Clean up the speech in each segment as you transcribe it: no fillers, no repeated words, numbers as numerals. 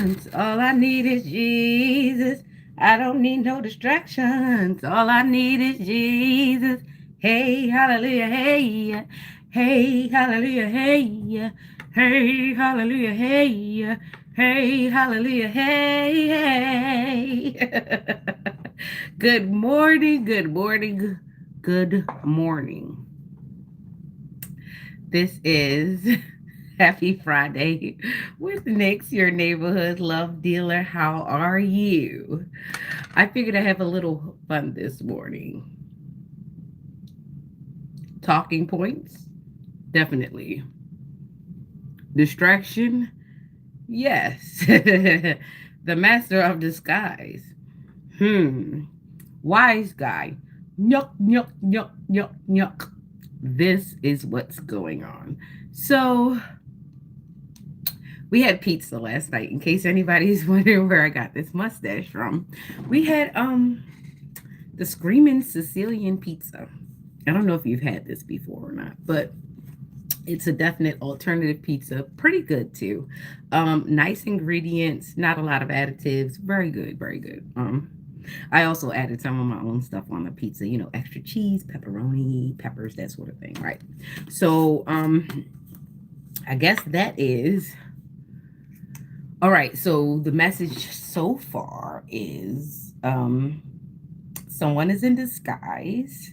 distractions. All I need is Jesus. I don't need no distractions. All I need is Jesus. Hey, hallelujah, hey. Hey, hallelujah, hey. Hey, hallelujah, hey. Hey, hallelujah, hey, hey. Good morning, good morning, good morning. This is Happy Friday with Nix, your neighborhood love dealer. How are you? I figured I'd have a little fun this morning. Talking points? Definitely. Distraction? Yes. The master of disguise. Wise guy. Nyuk, nyuk, nyuk, nyuk, nyuk. This is what's going on. So, we had pizza last night, in case anybody's wondering where I got this mustache from. We had the Screaming Sicilian pizza. I don't know if you've had this before or not, but it's a definite alternative pizza. Pretty good too. Nice ingredients, not a lot of additives. Very good, very good. I also added some of my own stuff on the pizza, extra cheese, pepperoni, peppers, that sort of thing, right? So, I guess that is all right. So the message so far is someone is in disguise.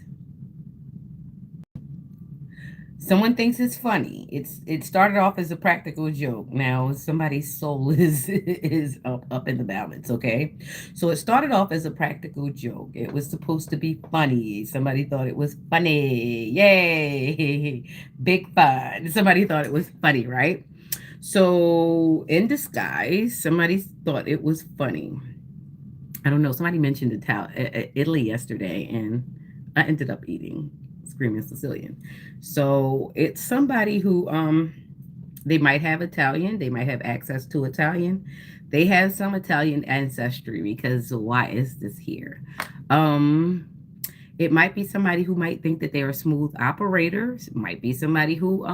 Someone thinks it's funny. It started off as a practical joke. Now somebody's soul is up in the balance, okay? So it started off as a practical joke. It was supposed to be funny. Somebody thought it was funny. Yay. Big fun. Somebody thought it was funny, right? So in disguise, somebody thought it was funny. I don't know. Somebody mentioned Italy yesterday, and I ended up eating Screaming Sicilian. So it's somebody who they might have Italian, they might have access to Italian, they have some Italian ancestry because why is this here? It might be somebody who might think that they're a smooth operator. It might be somebody who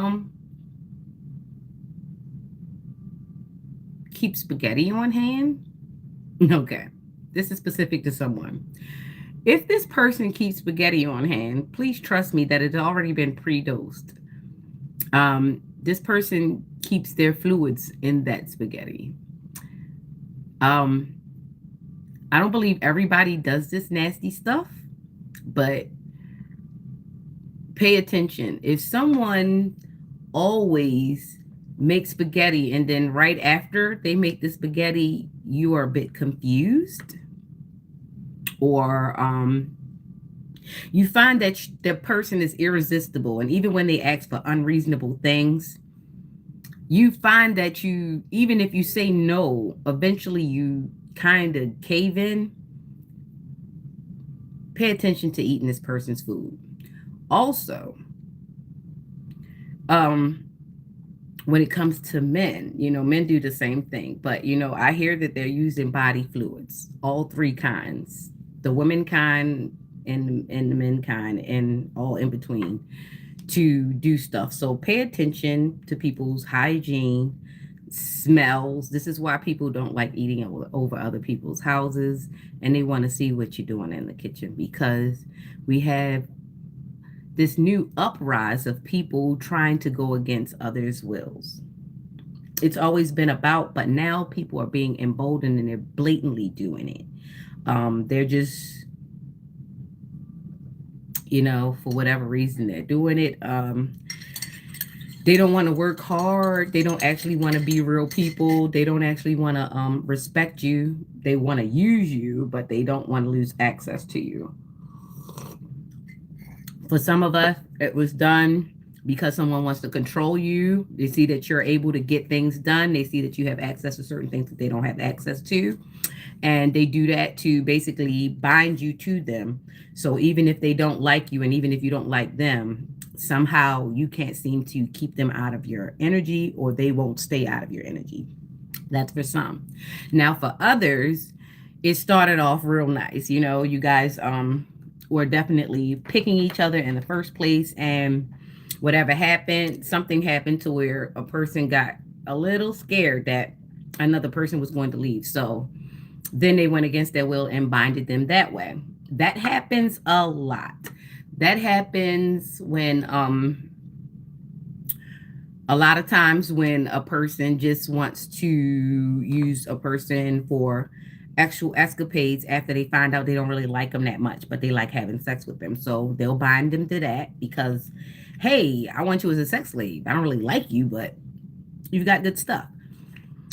keeps spaghetti on hand. Okay, this is specific to someone. If this person keeps spaghetti on hand, please trust me that it's already been pre-dosed. This person keeps their fluids in that spaghetti. Um, I don't believe everybody does this nasty stuff, but pay attention. If someone always makes spaghetti and then right after they make the spaghetti, you are a bit confused, or you find that the person is irresistible, and even when they ask for unreasonable things, you find that you, even if you say no, eventually you kind of cave in. Pay attention to eating this person's food. Also, when it comes to men, men do the same thing, but I hear that they're using body fluids, all three kinds, the women kind and the men kind, and all in between, to do stuff. So pay attention to people's hygiene, smells. This is why people don't like eating over other people's houses, and they want to see what you're doing in the kitchen, because we have this new uprise of people trying to go against others' wills. It's always been about, but now people are being emboldened and they're blatantly doing it. They're just, for whatever reason, they're doing it. They don't want to work hard. They don't actually want to be real people. They don't actually want to respect you. They want to use you, but they don't want to lose access to you. For some of us, it was done because someone wants to control you. They see that you're able to get things done. They see that you have access to certain things that they don't have access to. And they do that to basically bind you to them. So even if they don't like you, and even if you don't like them, somehow you can't seem to keep them out of your energy, or they won't stay out of your energy. That's for some. Now for others, it started off real nice. You guys were definitely picking each other in the first place, and whatever happened, something happened to where a person got a little scared that another person was going to leave. So then they went against their will and binded them that way. That happens a lot. That happens when a lot of times when a person just wants to use a person for actual escapades after they find out they don't really like them that much, but they like having sex with them. So they'll bind them to that because, hey, I want you as a sex slave. I don't really like you, but you've got good stuff.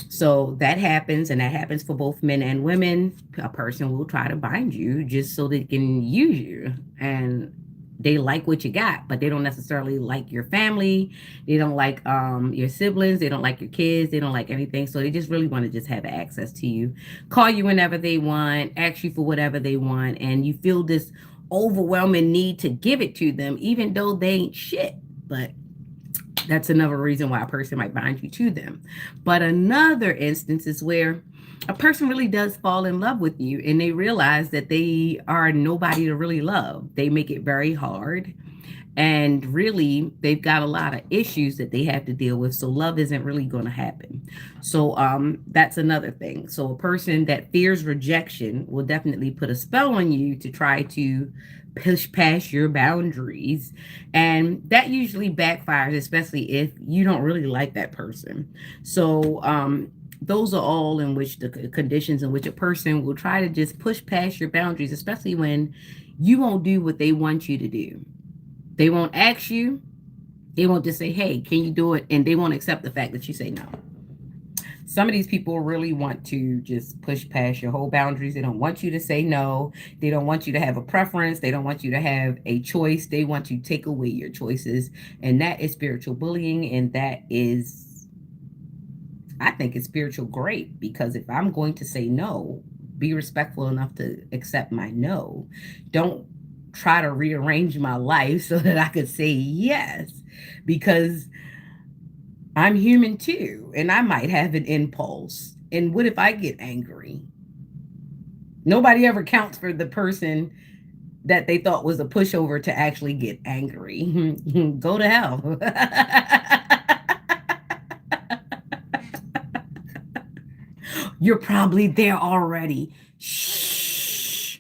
So that happens, and that happens for both men and women. A person will try to bind you just so they can use you. And they like what you got, but they don't necessarily like your family. They don't like your siblings. They don't like your kids. They don't like anything. So they just really want to just have access to you, call you whenever they want, ask you for whatever they want, and you feel this overwhelming need to give it to them, even though they ain't shit. But that's another reason why a person might bind you to them. But another instance is where a person really does fall in love with you and they realize that they are nobody to really love. They make it very hard. And really, they've got a lot of issues that they have to deal with. So love isn't really going to happen. So that's another thing. So a person that fears rejection will definitely put a spell on you to try to push past your boundaries. And that usually backfires, especially if you don't really like that person. So those are all in which the conditions in which a person will try to just push past your boundaries, especially when you won't do what they want you to do. They won't ask you. They won't just say, hey, can you do it? And they won't accept the fact that you say no. Some of these people really want to just push past your whole boundaries. They don't want you to say no. They don't want you to have a preference. They don't want you to have a choice. They want to take away your choices. And that is spiritual bullying. And that is, I think it's spiritual great, because if I'm going to say no, be respectful enough to accept my no. Don't try to rearrange my life so that I could say yes, because I'm human too, and I might have an impulse. And what if I get angry? Nobody ever counts for the person that they thought was a pushover to actually get angry. Go to hell. You're probably there already. Shh.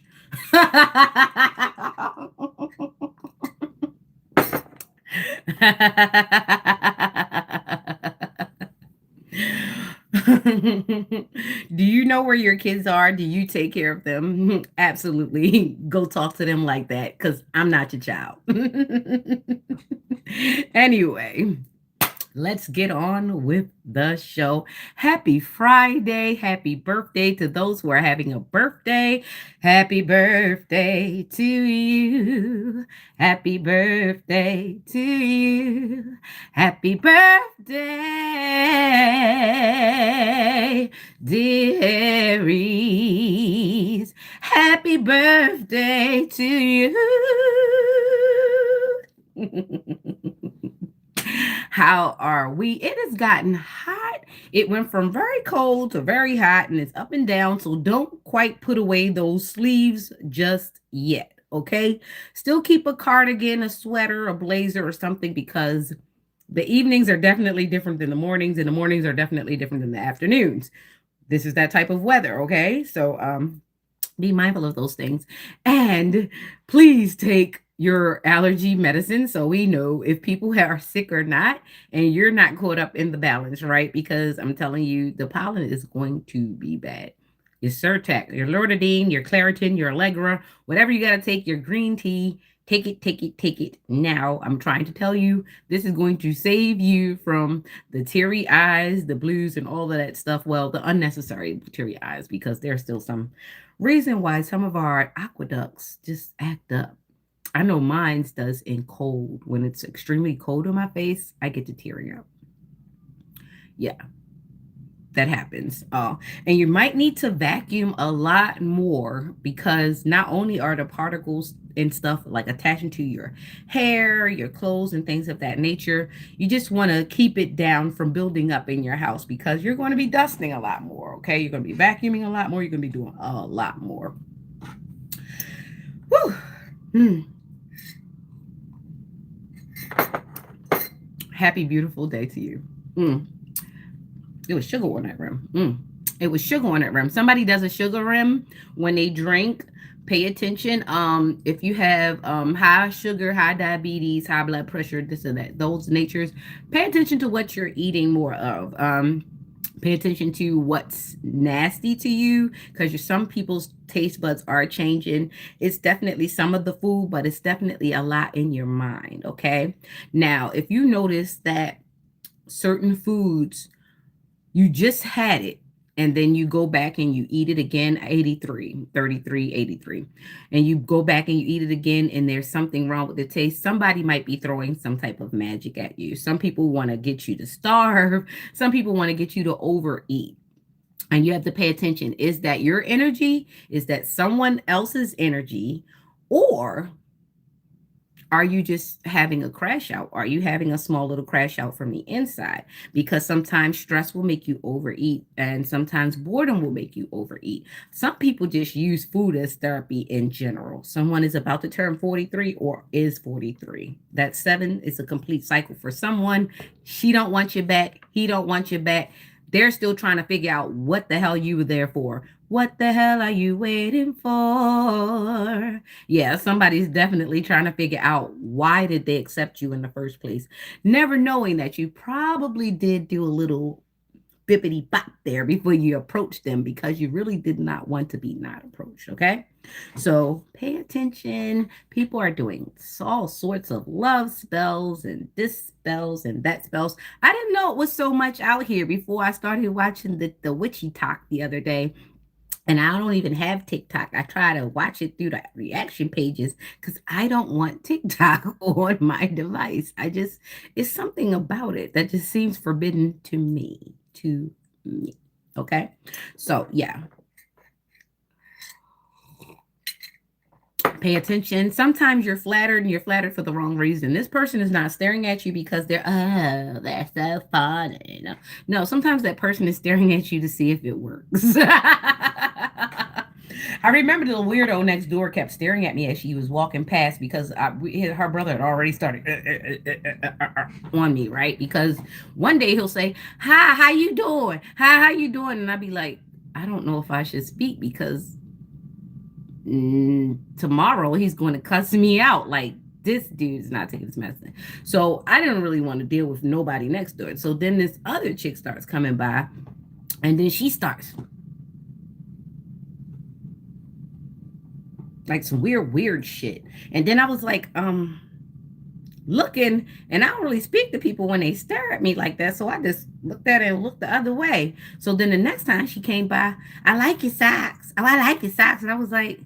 Do you know where your kids are? Do you take care of them? Absolutely. Go talk to them like that, because I'm not your child. Anyway, let's get on with the show. Happy Friday. Happy birthday to those who are having a birthday. Happy birthday to you. Happy birthday to you. Happy birthday, dear Aries. Happy birthday to you. How are we? It has gotten hot. It went from very cold to very hot, and it's up and down. So don't quite put away those sleeves just yet. Okay. Still keep a cardigan, a sweater, a blazer, or something, because the evenings are definitely different than the mornings, and the mornings are definitely different than the afternoons. This is that type of weather. Okay. So be mindful of those things. And please take your allergy medicine so we know if people are sick or not, and you're not caught up in the balance, right? Because I'm telling you, the pollen is going to be bad. Your Surtac, your Loratadine, your Claritin, your Allegra, whatever you got to take, your green tea, take it, take it, take it now. I'm trying to tell you, this is going to save you from the teary eyes, the blues, and all of that stuff. Well, the unnecessary teary eyes, because there's still some reason why some of our aqueducts just act up. I know mine's does in cold. When it's extremely cold on my face, I get to tearing up. Yeah, that happens. And you might need to vacuum a lot more, because not only are the particles and stuff like attaching to your hair, your clothes, and things of that nature, you just want to keep it down from building up in your house, because you're going to be dusting a lot more. Okay, you're going to be vacuuming a lot more. You're going to be doing a lot more. Whew. Happy beautiful day to you. It was sugar on that rim. It was sugar on that rim. Somebody does a sugar rim when they drink. Pay attention. If you have high sugar, high diabetes, high blood pressure, this and that, those natures, pay attention to what you're eating more of. Pay attention to what's nasty to you because some people's taste buds are changing. It's definitely some of the food, but it's definitely a lot in your mind. Okay. Now, if you notice that certain foods you just had it and then you go back and you eat it again, 83, 33, 83, and you go back and you eat it again and there's something wrong with the taste, somebody might be throwing some type of magic at you. Some people want to get you to starve. Some people want to get you to overeat. And you have to pay attention. Is that your energy? Is that someone else's energy? Or are you just having a crash out? Are you having a small little crash out from the inside? Because sometimes stress will make you overeat, and sometimes boredom will make you overeat. Some people just use food as therapy in general. Someone is about to turn 43 or is 43. That 7 is a complete cycle for someone. She don't want you back. He don't want you back. They're still trying to figure out what the hell you were there for. What the hell are you waiting for? Yeah, somebody's definitely trying to figure out why did they accept you in the first place, never knowing that you probably did do a little bippity bop there before you approached them because you really did not want to be not approached. Okay. So pay attention. People are doing all sorts of love spells and this spells and that spells. I didn't know it was so much out here before I started watching the witchy talk the other day. And I don't even have TikTok. I try to watch it through the reaction pages because I don't want TikTok on my device. It's something about it that just seems forbidden to me. Okay. So, yeah. Pay attention. Sometimes you're flattered and you're flattered for the wrong reason. This person is not staring at you because they're so funny. No, sometimes that person is staring at you to see if it works. I remember the weirdo next door kept staring at me as she was walking past because her brother had already started on me, right? Because one day he'll say, "Hi, how you doing? Hi, how you doing?" And I'd be like, I don't know if I should speak because tomorrow he's going to cuss me out. Like, this dude is not taking his medicine. So I didn't really want to deal with nobody next door. So then this other chick starts coming by, and then she starts like some weird shit. And then I was like, looking, and I don't really speak to people when they stare at me like that. So I just looked at it and looked the other way. So then the next time she came by, I like your socks. Oh, I like your socks. And I was like,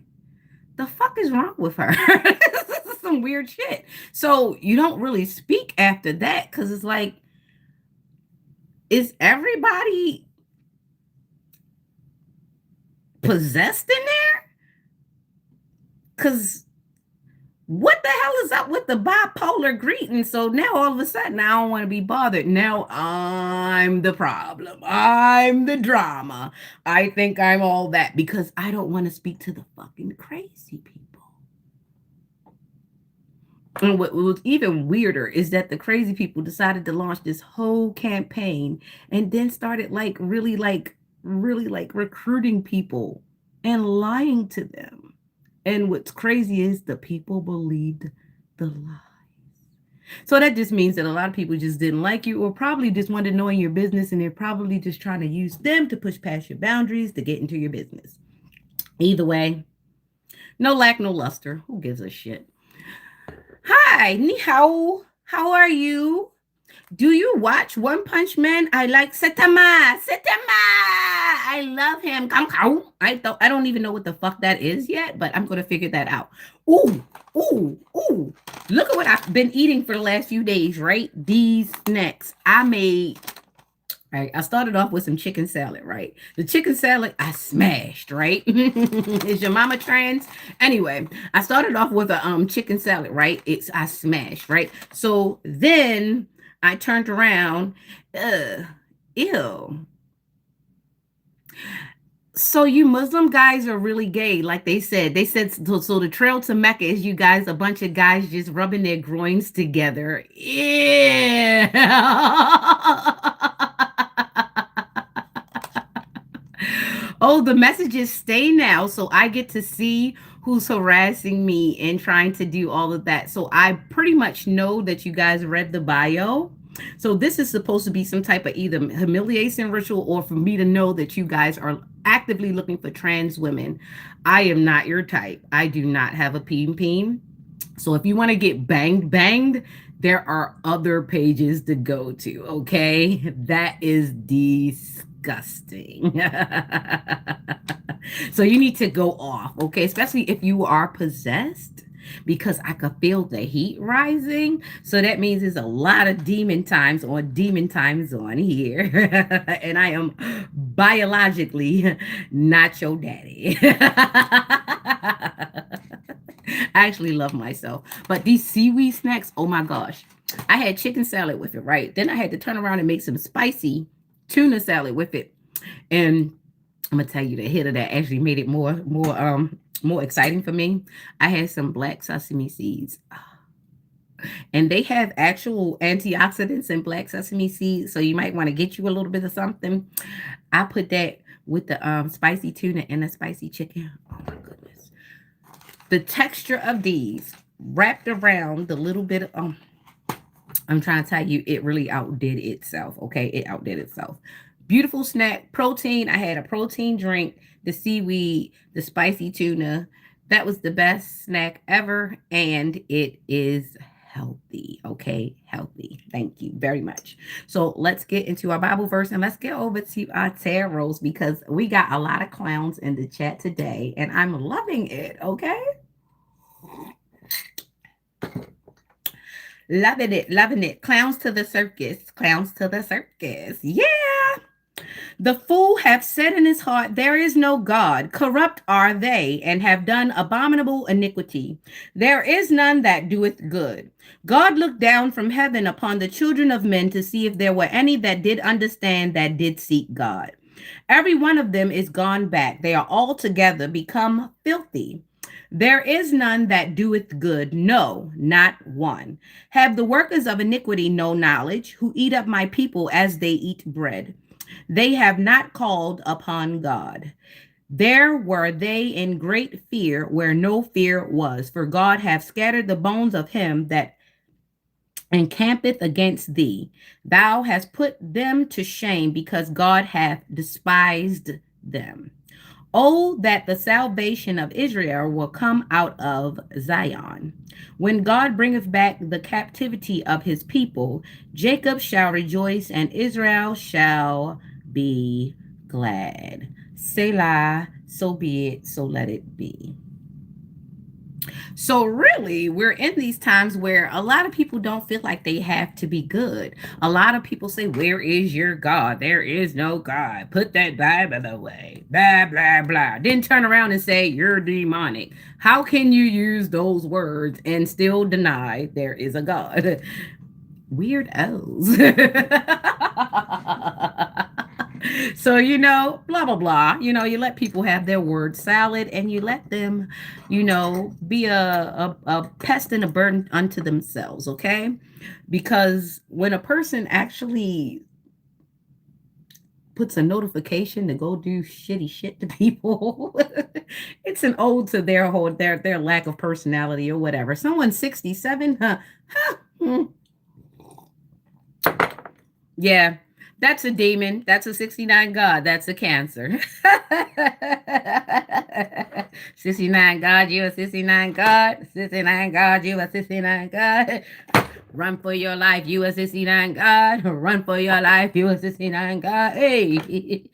the fuck is wrong with her? This is some weird shit. So you don't really speak after that because it's like, is everybody possessed in there? Because what the hell is up with the bipolar greeting? So now all of a sudden I don't want to be bothered. Now I'm the problem. I'm the drama. I think I'm all that because I don't want to speak to the fucking crazy people. And what was even weirder is that the crazy people decided to launch this whole campaign and then started really recruiting people and lying to them. And what's crazy is the people believed the lies. So that just means that a lot of people just didn't like you or probably just wanted to know your business, and they're probably just trying to use them to push past your boundaries to get into your business. Either way, no lack, no luster. Who gives a shit? Hi, ni hao. How are you? Do you watch One Punch Man? I like Saitama. I love him. I don't even know what the fuck that is yet, but I'm gonna figure that out. Ooh. Look at what I've been eating for the last few days, right? These snacks. I started off with some chicken salad, right? The chicken salad I smashed, right? Is your mama trans? Anyway, I started off with a chicken salad, right? I smashed, right? So then I turned around. Ew. So you Muslim guys are really gay, like they said. They said so the trail to Mecca is you guys, a bunch of guys just rubbing their groins together. Yeah. Oh, the messages stay now, so I get to see who's harassing me and trying to do all of that. So I pretty much know that you guys read the bio. So this is supposed to be some type of either humiliation ritual or for me to know that you guys are actively looking for trans women. I am not your type. I do not have a peen peen. So if you want to get banged, there are other pages to go to, okay? That is disgusting. So you need to go off, okay? Especially if you are possessed, because I could feel the heat rising. So that means there's a lot of demon times on here. And I am biologically not your daddy. I actually love myself. But these seaweed snacks, oh my gosh. I had chicken salad with it, right? Then I had to turn around and make some spicy tuna salad with it. And I'm gonna tell you the hit of that actually made it more exciting for me. I had some black sesame seeds. And they have actual antioxidants in black sesame seeds. So you might want to get you a little bit of something. I put that with the spicy tuna and the spicy chicken. Oh my goodness. The texture of these wrapped around the little bit of I'm trying to tell you, it really outdid itself. Okay, it outdid itself. Beautiful snack, protein. I had a protein drink, the seaweed, the spicy tuna. That was the best snack ever, and it is healthy. Okay, healthy. Thank you very much. So let's get into our Bible verse and let's get over to our tarots because we got a lot of clowns in the chat today, and I'm loving it. Okay. Loving it, loving it. Clowns to the circus, clowns to the circus. Yeah. The fool hath said in his heart, there is no God. Corrupt are they, and have done abominable iniquity. There is none that doeth good. God looked down from heaven upon the children of men to see if there were any that did understand, that did seek God. Every one of them is gone back. They are altogether become filthy. There is none that doeth good, no, not one. Have the workers of iniquity no knowledge, who eat up my people as they eat bread? They have not called upon God. There were they in great fear where no fear was, for God hath scattered the bones of him that encampeth against thee. Thou hast put them to shame because God hath despised them. Oh, that the salvation of Israel will come out of Zion. When God bringeth back the captivity of his people, Jacob shall rejoice and Israel shall be glad. Selah, so be it, so let it be. So really, we're in these times where a lot of people don't feel like they have to be good. A lot of people say, where is your God? There is no God. Put that Bible away. Blah, blah, blah. Then turn around and say, you're demonic. How can you use those words and still deny there is a God? Weirdos. So, blah, blah, blah. You let people have their word salad and you let them, be a pest and a burden unto themselves, okay? Because when a person actually puts a notification to go do shitty shit to people, it's an ode to their lack of personality or whatever. Someone's 67, Yeah. That's a demon. That's a 69 God. That's a Cancer. 69 God, you a 69 God. 69 God, you a 69 God. Run for your life, you a 69 God. Run for your life, you a 69 God. Hey.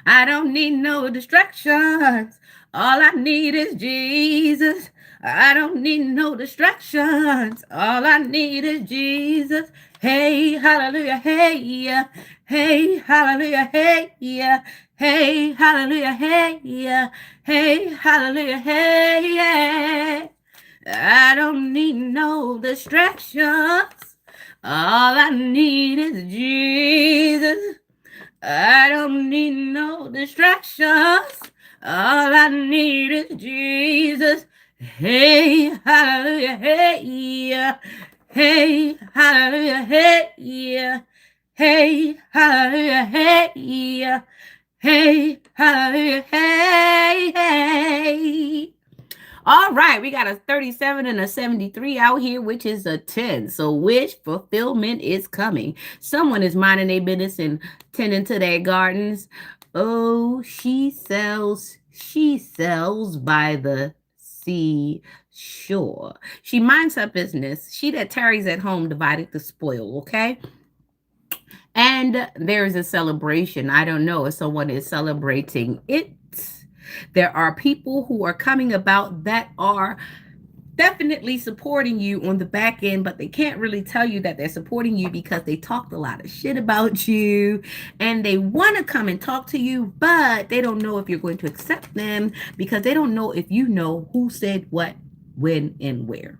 I don't need no distractions. All I need is Jesus. I don't need no distractions. All I need is Jesus. Hey, hallelujah, hey, yeah. Hey, hallelujah, hey, yeah. Hey, hallelujah, hey, yeah. Hey, hallelujah, hey, yeah. I don't need no distractions. All I need is Jesus. I don't need no distractions. All I need is Jesus. Hey, hallelujah, hey, yeah. Hey, hallelujah, hey, yeah. Hey, hey, hey, hey, hey, hey, hey. All right, we got a 37 and a 73 out here, which is a 10. So wish fulfillment is coming. Someone is minding their business and tending to their gardens. Oh, she sells by the seashore. She minds her business. She that tarries at home divided the spoil, okay? And there's a celebration. I don't know if someone is celebrating it. There are people who are coming about that are definitely supporting you on the back end, but they can't really tell you that they're supporting you because they talked a lot of shit about you and they want to come and talk to you, but they don't know if you're going to accept them because they don't know if you know who said what, when, and where.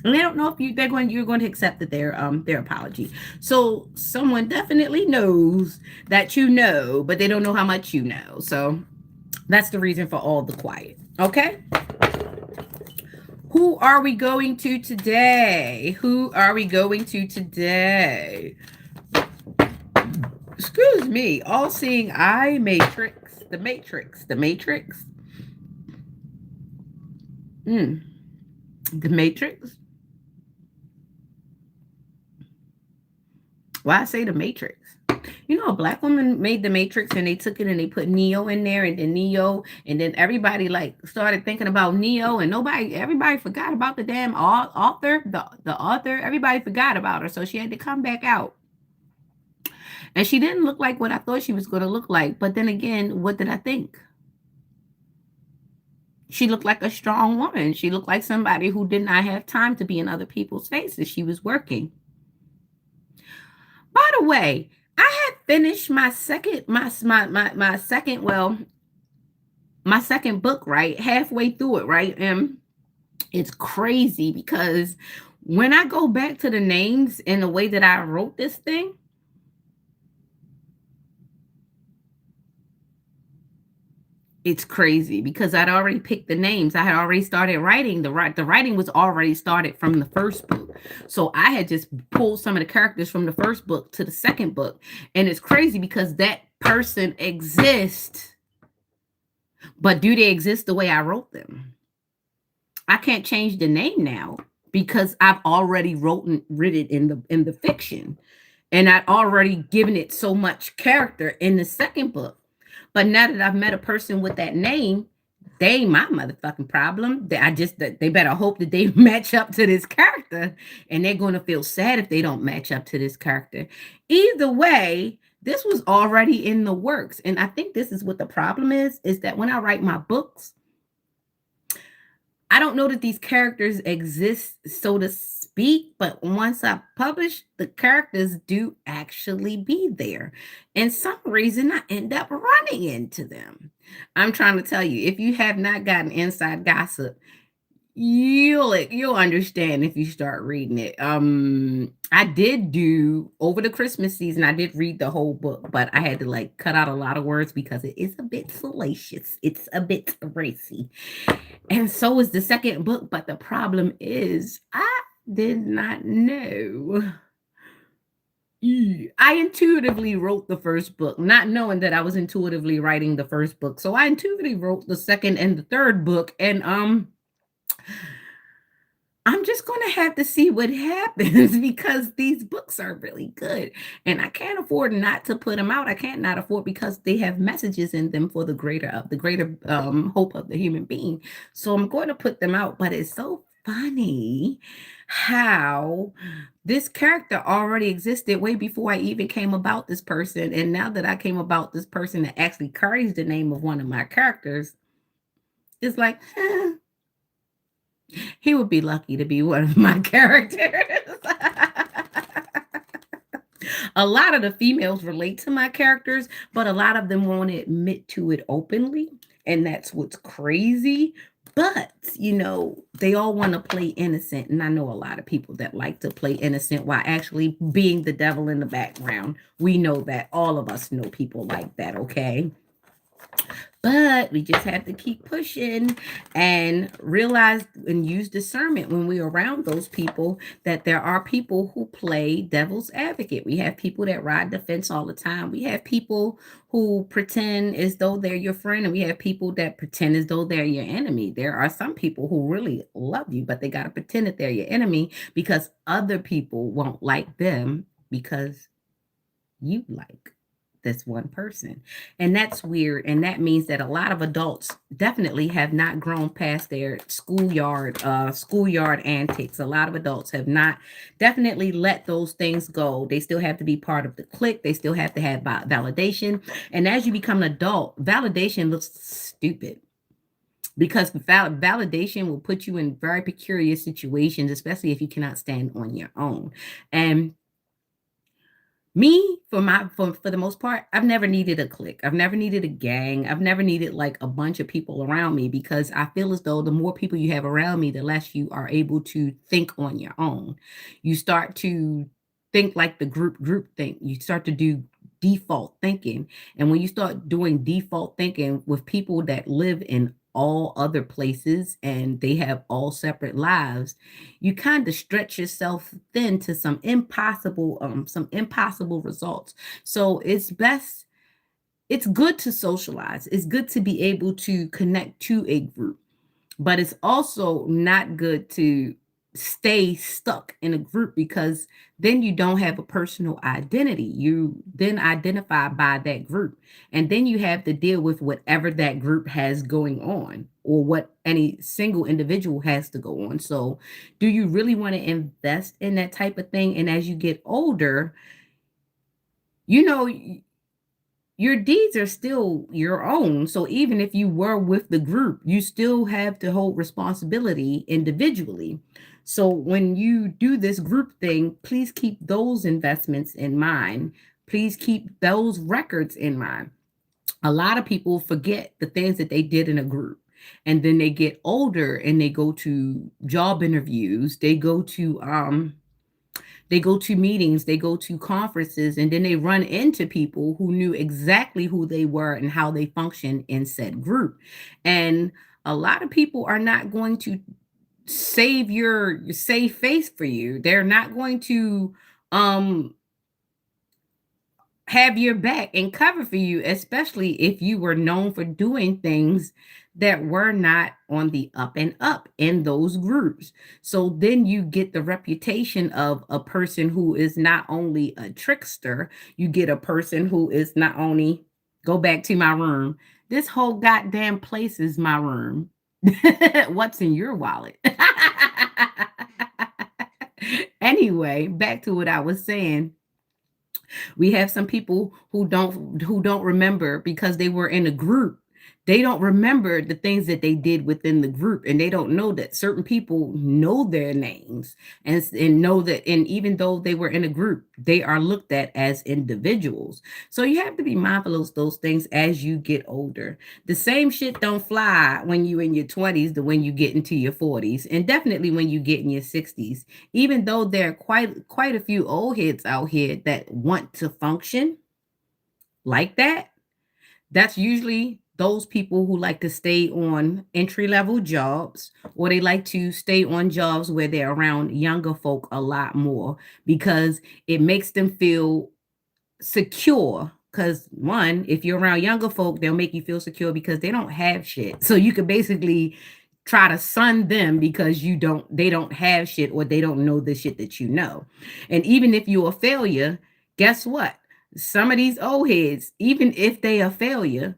And they don't know if you're going to accept that their apology. So someone definitely knows that you know, but they don't know how much you know. So that's the reason for all the quiet. Okay? Who are we going to today? Who are we going to today? Excuse me. All-seeing eye matrix. The matrix. The matrix. The matrix. Why I say the matrix? You know, a black woman made the Matrix and they took it and they put Neo in there and then everybody like started thinking about Neo and everybody forgot about the damn author, the author, everybody forgot about her. So she had to come back out. And she didn't look like what I thought she was going to look like. But then again, what did I think? She looked like a strong woman. She looked like somebody who did not have time to be in other people's faces. She was working. By the way, I had finished my second book, right? Halfway through it, right? And it's crazy because when I go back to the names and the way that I wrote this thing, it's crazy because I'd already picked the names. I had already started writing. The writing was already started from the first book. So I had just pulled some of the characters from the first book to the second book. And it's crazy because that person exists. But do they exist the way I wrote them? I can't change the name now because I've already written it in the fiction. And I'd already given it so much character in the second book. But now that I've met a person with that name, they ain't my motherfucking problem. They better hope that they match up to this character, and they're going to feel sad if they don't match up to this character. Either way, this was already in the works. And I think this is what the problem is that when I write my books, I don't know that these characters exist, so to speak, but once I publish, the characters do actually be there. And some reason I end up running into them. I'm trying to tell you, if you have not gotten inside gossip, you'll understand if you start reading it. I did do over the Christmas season, I did read the whole book, but I had to like cut out a lot of words because it is a bit salacious. It's a bit racy. And so is the second book, but the problem is I did not know. I intuitively wrote the first book, not knowing that I was intuitively writing the first book. So I intuitively wrote the second and the third book, and I'm just going to have to see what happens because these books are really good and I can't afford not to put them out. I can't not afford because they have messages in them for the greater hope of the human being. So I'm going to put them out, but it's so funny how this character already existed way before I even came about this person. And now that I came about this person that actually carries the name of one of my characters, it's like, he would be lucky to be one of my characters. A lot of the females relate to my characters, but a lot of them won't admit to it openly. And that's what's crazy. But, they all want to play innocent. And I know a lot of people that like to play innocent while actually being the devil in the background. We know that. All of us know people like that, okay? But we just have to keep pushing and realize and use discernment when we're around those people, that there are people who play devil's advocate. We have people that ride the fence all the time. We have people who pretend as though they're your friend, and we have people that pretend as though they're your enemy. There are some people who really love you, but they got to pretend that they're your enemy because other people won't like them because you like this one person. And that's weird. And that means that a lot of adults definitely have not grown past their schoolyard antics. A lot of adults have not definitely let those things go. They still have to be part of the clique. They still have to have validation. And as you become an adult, validation looks stupid, because validation will put you in very peculiar situations, especially if you cannot stand on your own. And me, for the most part, I've never needed a clique. I've never needed a gang. I've never needed like a bunch of people around me, because I feel as though the more people you have around me, the less you are able to think on your own. You start to think like the group think. You start to do default thinking. And when you start doing default thinking with people that live in all other places and they have all separate lives, you kind of stretch yourself thin to some impossible results. So it's good to socialize. It's good to be able to connect to a group, but it's also not good to stay stuck in a group, because then you don't have a personal identity. You then identify by that group, and then you have to deal with whatever that group has going on, or what any single individual has to go on. So do you really want to invest in that type of thing? And as you get older, you know, your deeds are still your own. So even if you were with the group, you still have to hold responsibility individually. So when you do this group thing, please keep those investments in mind. Please keep those records in mind. A lot of people forget the things that they did in a group. And then they get older and they go to job interviews, they go to meetings, they go to conferences, and then they run into people who knew exactly who they were and how they function in said group. And a lot of people are not going to save your safe face for you. They're not going to um have your back and cover for you, especially if you were known for doing things that were not on the up and up in those groups. So then you get the reputation of a person who is not only a trickster, you get a person who is not only, go back to my room. This whole goddamn place is my room. What's in your wallet? Anyway, back to what I was saying. We have some people who don't remember because they were in a group. They don't remember the things that they did within the group, and they don't know that certain people know their names, and know that, and even though they were in a group, they are looked at as individuals. So you have to be mindful of those things as you get older. The same shit don't fly when you in your 20s to when you get into your 40s, and definitely when you get in your 60s. Even though there are quite a few old heads out here that want to function like that, that's usually those people who like to stay on entry level jobs, or they like to stay on jobs where they're around younger folk a lot more, because it makes them feel secure. Because one, if you're around younger folk, they'll make you feel secure because they don't have shit. So you could basically try to sun them because they don't have shit, or they don't know the shit that you know. And even if you're a failure, guess what? Some of these old heads, even if they are a failure,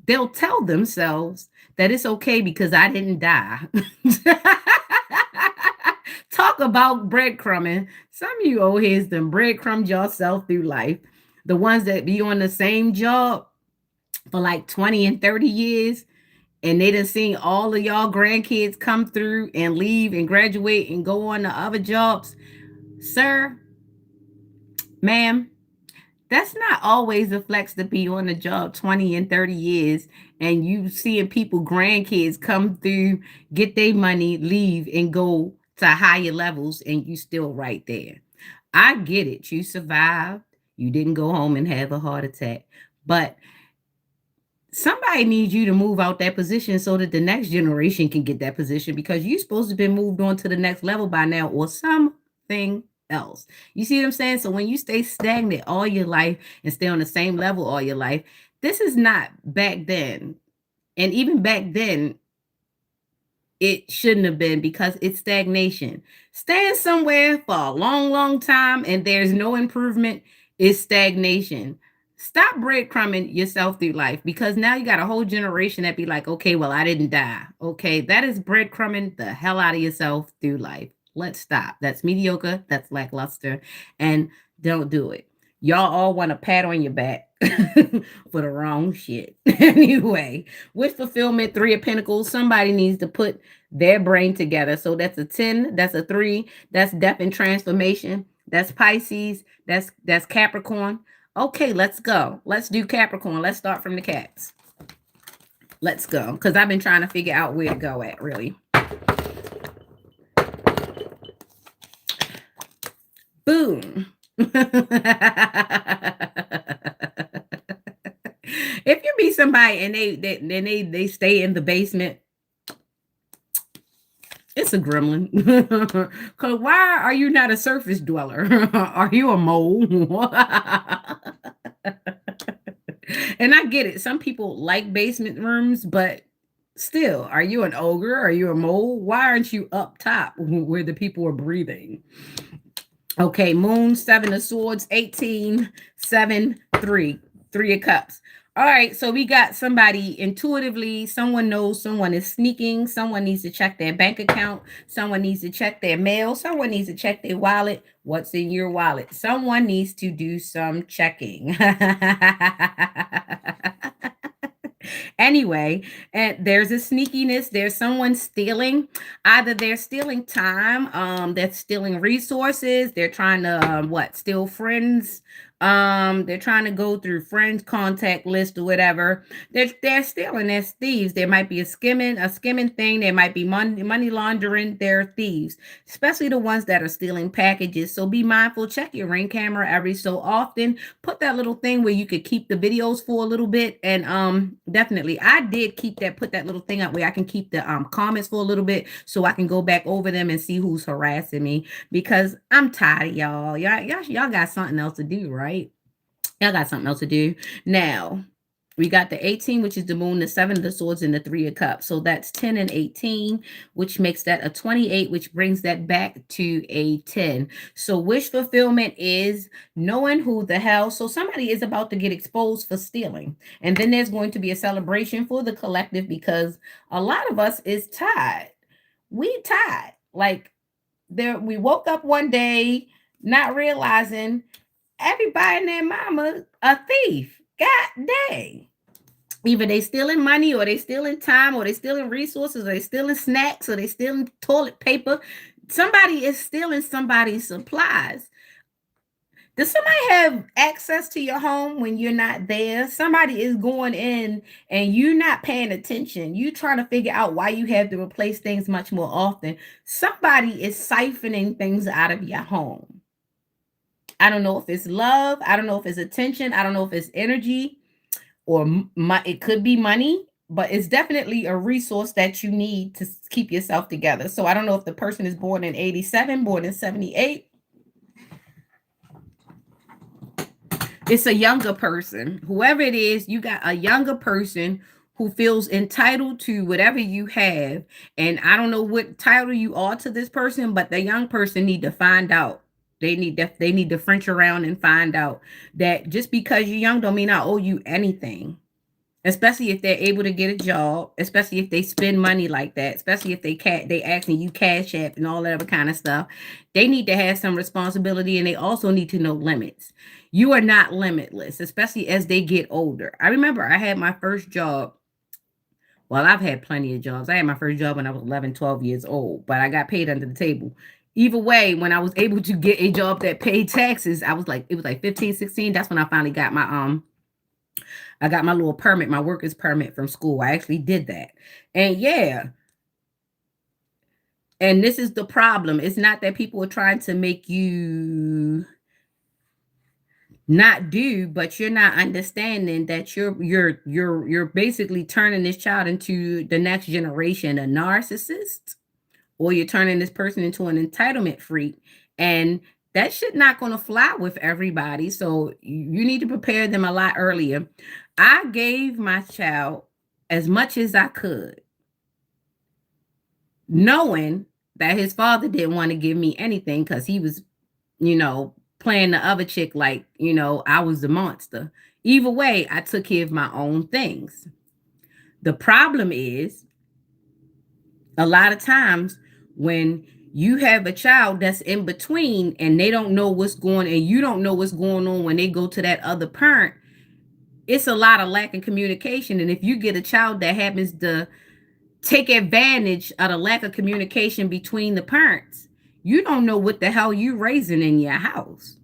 they'll tell themselves that it's okay because I didn't die. Talk about breadcrumbing. Some of you old heads done breadcrumbed yourself through life. The ones that be on the same job for like 20 and 30 years, and they done seen all of y'all grandkids come through and leave and graduate and go on to other jobs. Sir, ma'am, that's not always a flex to be on the job 20 and 30 years, and you seeing people grandkids come through, get their money, leave, and go to higher levels, and you still right there. I get it. You survived. You didn't go home and have a heart attack. But somebody needs you to move out that position so that the next generation can get that position, because you're supposed to be moved on to the next level by now or something else. You see what I'm saying? So when you stay stagnant all your life and stay on the same level all your life, this is not back then. And even back then, it shouldn't have been, because it's stagnation. Staying somewhere for a long, long time and there's no improvement is stagnation. Stop breadcrumbing yourself through life, because now you got a whole generation that be like, okay, well, I didn't die. Okay, that is breadcrumbing the hell out of yourself through life. Let's stop. That's mediocre. That's lackluster. And don't do it. Y'all all want a pat on your back for the wrong shit. Anyway, wish fulfillment, Three of Pentacles. Somebody needs to put their brain together. So that's a 10, that's a 3, that's death and transformation. That's Pisces, that's Capricorn. Okay, let's go. Let's do Capricorn. Let's start from the cats. Let's go. Because I've been trying to figure out where to go at, really. Boom. If you meet somebody and they stay in the basement, it's a gremlin. Because why are you not a surface dweller? Are you a mole? And I get it. Some people like basement rooms, but still, are you an ogre? Are you a mole? Why aren't you up top where the people are breathing? Okay, Moon, 7 of Swords, 18, 7, 3, 3 of Cups. All right, so we got somebody intuitively, someone knows someone is sneaking, someone needs to check their bank account, someone needs to check their mail, someone needs to check their wallet. What's in your wallet? Someone needs to do some checking. Anyway, and there's a sneakiness. There's someone stealing. Either they're stealing time, they're stealing resources. They're trying to steal friends. They're trying to go through friends contact list or whatever. They're stealing. They're thieves. There might be a skimming thing. There might be money laundering. They're thieves, especially the ones that are stealing packages. So be mindful. Check your Ring camera every so often. Put that little thing where you could keep the videos for a little bit. And definitely, I did put that little thing up where I can keep the comments for a little bit so I can go back over them and see who's harassing me, because I'm tired of y'all. Y'all got something else to do, right? Y'all got something else to do. Now, we got the 18, which is the Moon, the 7 of the Swords, and the 3 of Cups. So that's 10 and 18, which makes that a 28, which brings that back to a 10. So wish fulfillment is knowing who the hell. So somebody is about to get exposed for stealing. And then there's going to be a celebration for the collective, because a lot of us is tired. We tired. Like, we woke up one day not realizing everybody and their mama a thief. God dang. Either they stealing money, or they stealing time, or they stealing resources, or they stealing snacks, or they stealing toilet paper. Somebody is stealing somebody's supplies. Does somebody have access to your home when you're not there? Somebody is going in and you're not paying attention. You trying to figure out why you have to replace things much more often. Somebody is siphoning things out of your home. I don't know if it's love. I don't know if it's attention. I don't know if it's energy, or it could be money, but it's definitely a resource that you need to keep yourself together. So I don't know if the person is born in 87, born in 78. It's a younger person. Whoever it is, you got a younger person who feels entitled to whatever you have. And I don't know what title you are to this person, but the young person need to find out. They need to French around and find out that just because you're young don't mean I owe you anything. Especially if they're able to get a job, especially if they spend money like that, especially if they asking you cash app and all that other kind of stuff. They need to have some responsibility, and they also need to know limits. You are not limitless, especially as they get older. I remember I had my first job. Well, I've had plenty of jobs. I had my first job when I was 11, 12 years old, but I got paid under the table. Either way, when I was able to get a job that paid taxes, it was like 15, 16. That's when I finally got my little permit, my worker's permit from school. I actually did that. And yeah. And this is the problem. It's not that people are trying to make you not do, but you're not understanding that you're basically turning this child into the next generation a narcissist, or you're turning this person into an entitlement freak, and that shit not going to fly with everybody. So you need to prepare them a lot earlier. I gave my child as much as I could, knowing that his father didn't want to give me anything because he was, playing the other chick like, I was the monster. Either way, I took care of my own things. The problem is, a lot of times when you have a child that's in between and they don't know what's going, and you don't know what's going on when they go to that other parent, it's a lot of lack of communication. And if you get a child that happens to take advantage of the lack of communication between the parents, you don't know what the hell you raising in your house.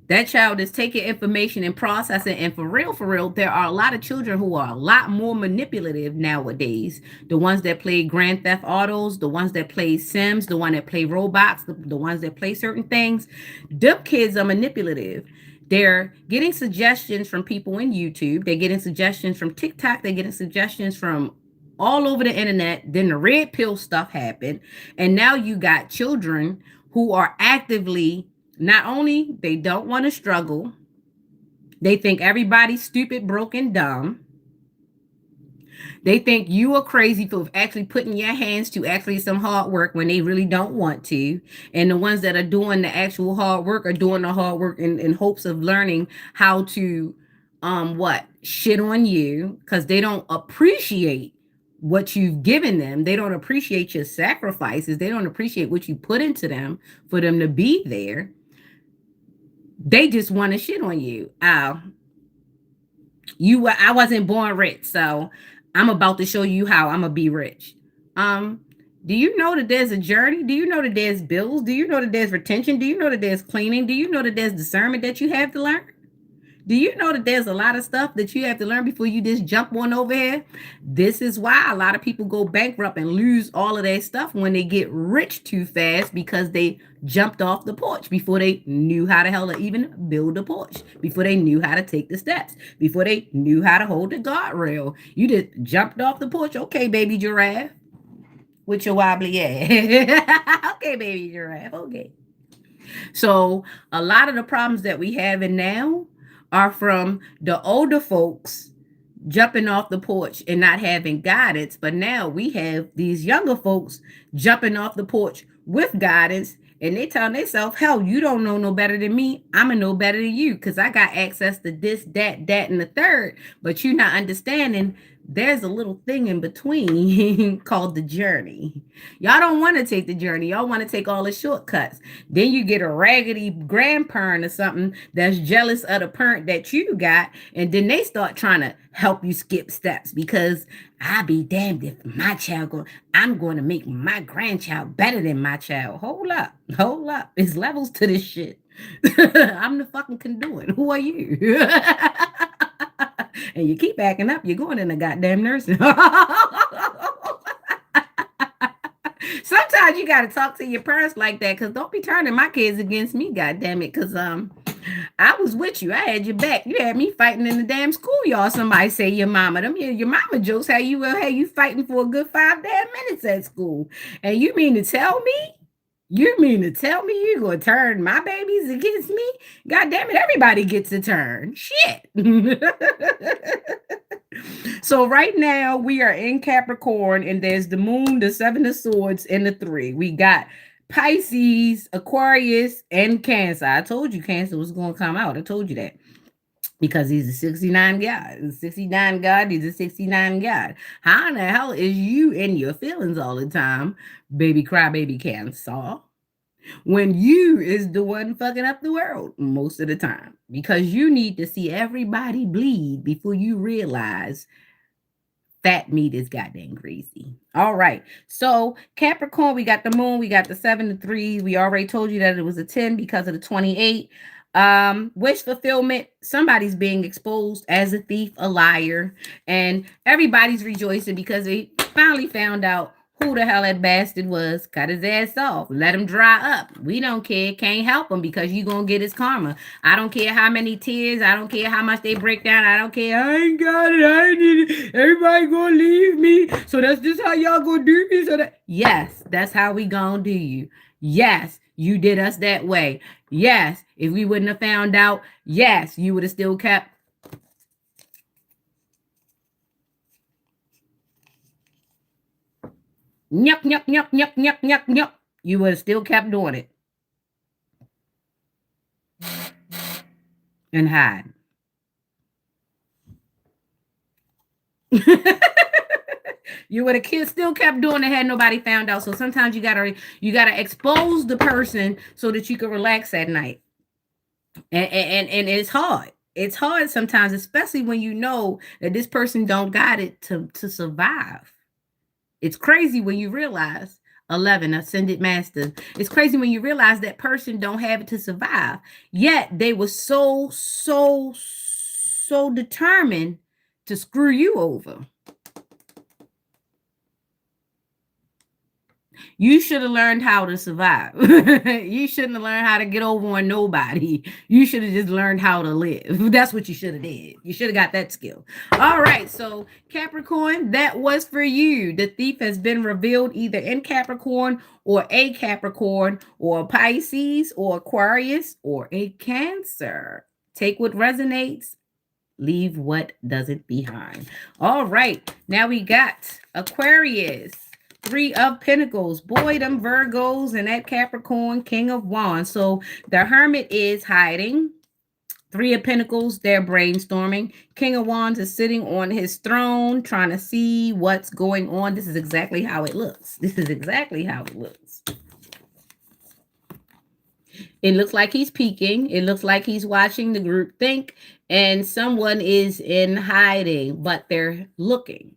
That child is taking information and processing. And for real, there are a lot of children who are a lot more manipulative nowadays. The ones that play Grand Theft Autos, the ones that play Sims, the one that play Roblox, the ones that play certain things. Them kids are manipulative. They're getting suggestions from people in YouTube. They're getting suggestions from TikTok. They're getting suggestions from all over the internet. Then the red pill stuff happened. And now you got children who are actively, not only they don't want to struggle, they think everybody's stupid, broken, dumb. They think you are crazy for actually putting your hands to actually some hard work when they really don't want to. And the ones that are doing the actual hard work are doing the hard work in hopes of learning how to shit on you, because they don't appreciate what you've given them. They don't appreciate your sacrifices. They don't appreciate what you put into them for them to be there. They just want to shit on you. I wasn't born rich, so I'm about to show you how I'm gonna be rich. Do you know that there's a journey? Do you know that there's bills? Do you know that there's retention? Do you know that there's cleaning? Do you know that there's discernment that you have to learn? Do you know that there's a lot of stuff that you have to learn before you just jump on over here? This is why a lot of people go bankrupt and lose all of their stuff when they get rich too fast, because they jumped off the porch before they knew how the hell to even build a porch, before they knew how to take the steps, before they knew how to hold the guardrail. You just jumped off the porch. Okay, baby giraffe, with your wobbly ass. Okay, baby giraffe. Okay. So a lot of the problems that we have in now are from the older folks jumping off the porch and not having guidance. But now we have these younger folks jumping off the porch with guidance, and they tell themselves, hell, you don't know no better than me. I'm going to know better than you because I got access to this, that, and the third. But you're not understanding there's a little thing in between called the journey. Y'all don't want to take the journey. Y'all want to take all the shortcuts. Then you get a raggedy grandparent or something that's jealous of the parent that you got, and then they start trying to help you skip steps, because I'll be damned if my child I'm going to make my grandchild better than my child. Hold up. There's levels to this shit. I'm the fucking conduit. Who are you? And you keep acting up, you're going in the goddamn nursing. Sometimes you got to talk to your parents like that, because don't be turning my kids against me, goddamn it. Because I was with you. I had your back. You had me fighting in the damn schoolyard. Somebody say your mama. Your mama jokes how you fighting for a good 5 damn minutes at school. And you mean to tell me? You're going to turn my babies against me? God damn it, everybody gets a turn. Shit. So right now we are in Capricorn, and there's the moon, the 7 of swords, and the 3. We got Pisces, Aquarius, and Cancer. I told you Cancer was going to come out. I told you that. Because he's a 69 God. He's a 69 God. He's a 69 God. How in the hell is you in your feelings all the time, baby crybaby Cancer, when you is the one fucking up the world most of the time? Because you need to see everybody bleed before you realize fat meat is goddamn greasy. All right. So Capricorn, we got the moon, we got the 7 to 3. We already told you that it was a 10 because of the 28. Wish fulfillment. Somebody's being exposed as a thief, a liar, and everybody's rejoicing because they finally found out Who the hell that bastard was? Cut his ass off. Let him dry up. We don't care. Can't help him because you gonna get his karma. I don't care how many tears. I don't care how much they break down. I don't care. I ain't got it. I ain't need it. Everybody gonna leave me. So that's just how y'all gonna do me. So that yes, that's how we gonna do you. Yes, you did us that way. Yes, if we wouldn't have found out, yes, you would have still kept. Yup, yup, yup, yup, yup, yup, yup. You would have still kept doing it. And hide. You would have still kept doing it had nobody found out. So sometimes you gotta expose the person so that you can relax at night. And it's hard. It's hard sometimes, especially when you know that this person don't got it to survive. It's crazy when you realize 11 ascended master. It's crazy when you realize that person don't have it to survive. Yet they were so determined to screw you over. You should have learned how to survive. You shouldn't have learned how to get over on nobody. You should have just learned how to live. That's what you should have did. You should have got that skill. All right, so Capricorn, that was for you. The thief has been revealed either in Capricorn or a Capricorn or a Pisces or Aquarius or a Cancer. Take what resonates, leave what doesn't behind. All right, now we got Aquarius. 3 of Pentacles. Boy, them Virgos and that Capricorn, King of Wands. So the Hermit is hiding. 3 of Pentacles, they're brainstorming. King of Wands is sitting on his throne trying to see what's going on. This is exactly how it looks. This is exactly how it looks. It looks like he's peeking. It looks like he's watching the group think, and someone is in hiding, but they're looking.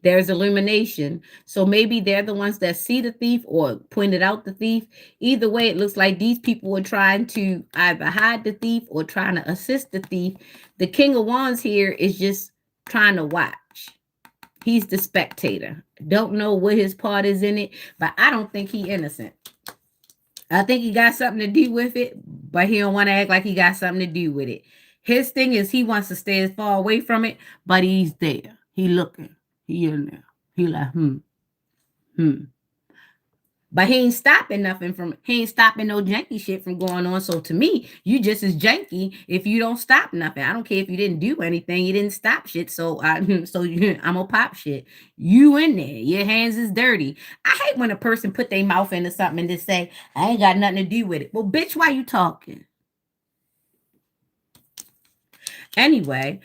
There's illumination. So maybe they're the ones that see the thief or pointed out the thief. Either way, it looks like these people are trying to either hide the thief or trying to assist the thief. The King of Wands here is just trying to watch. He's the spectator. Don't know what his part is in it, but I don't think he's innocent. I think he got something to do with it, but he don't want to act like he got something to do with it. His thing is he wants to stay as far away from it, but he's there. He looking. He in there. He like, But he ain't stopping nothing he ain't stopping no janky shit from going on. So to me, you just as janky if you don't stop nothing. I don't care if you didn't do anything, you didn't stop shit. So I'm gonna pop shit. You in there, your hands is dirty. I hate when a person put their mouth into something and just say, I ain't got nothing to do with it. Well, bitch, why you talking? Anyway,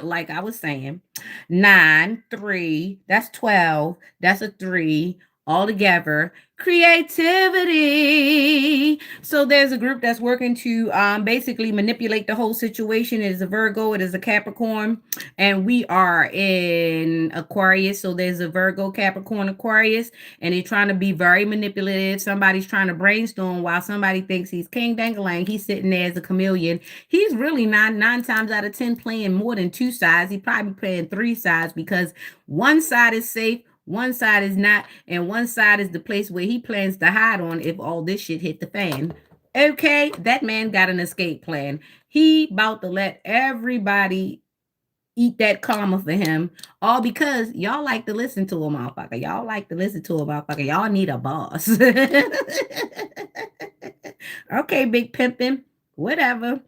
like I was saying, 9, 3, that's 12, that's a 3, all together. Creativity. So there's a group that's working to basically manipulate the whole situation. It is a Virgo, it is a Capricorn, and we are in Aquarius. So there's a Virgo, Capricorn, Aquarius, and they're trying to be very manipulative. Somebody's trying to brainstorm while somebody thinks he's King Dangalang. He's sitting there as a chameleon. He's really nine times out of 10 playing more than 2 sides. He probably playing 3 sides because one side is safe, one side is not, and one side is the place where he plans to hide on if all this shit hit the fan. Okay, that man got an escape plan. He about to let everybody eat that karma for him, all because y'all like to listen to a motherfucker. Y'all like to listen to a motherfucker. Y'all need a boss. Okay, big pimpin', whatever.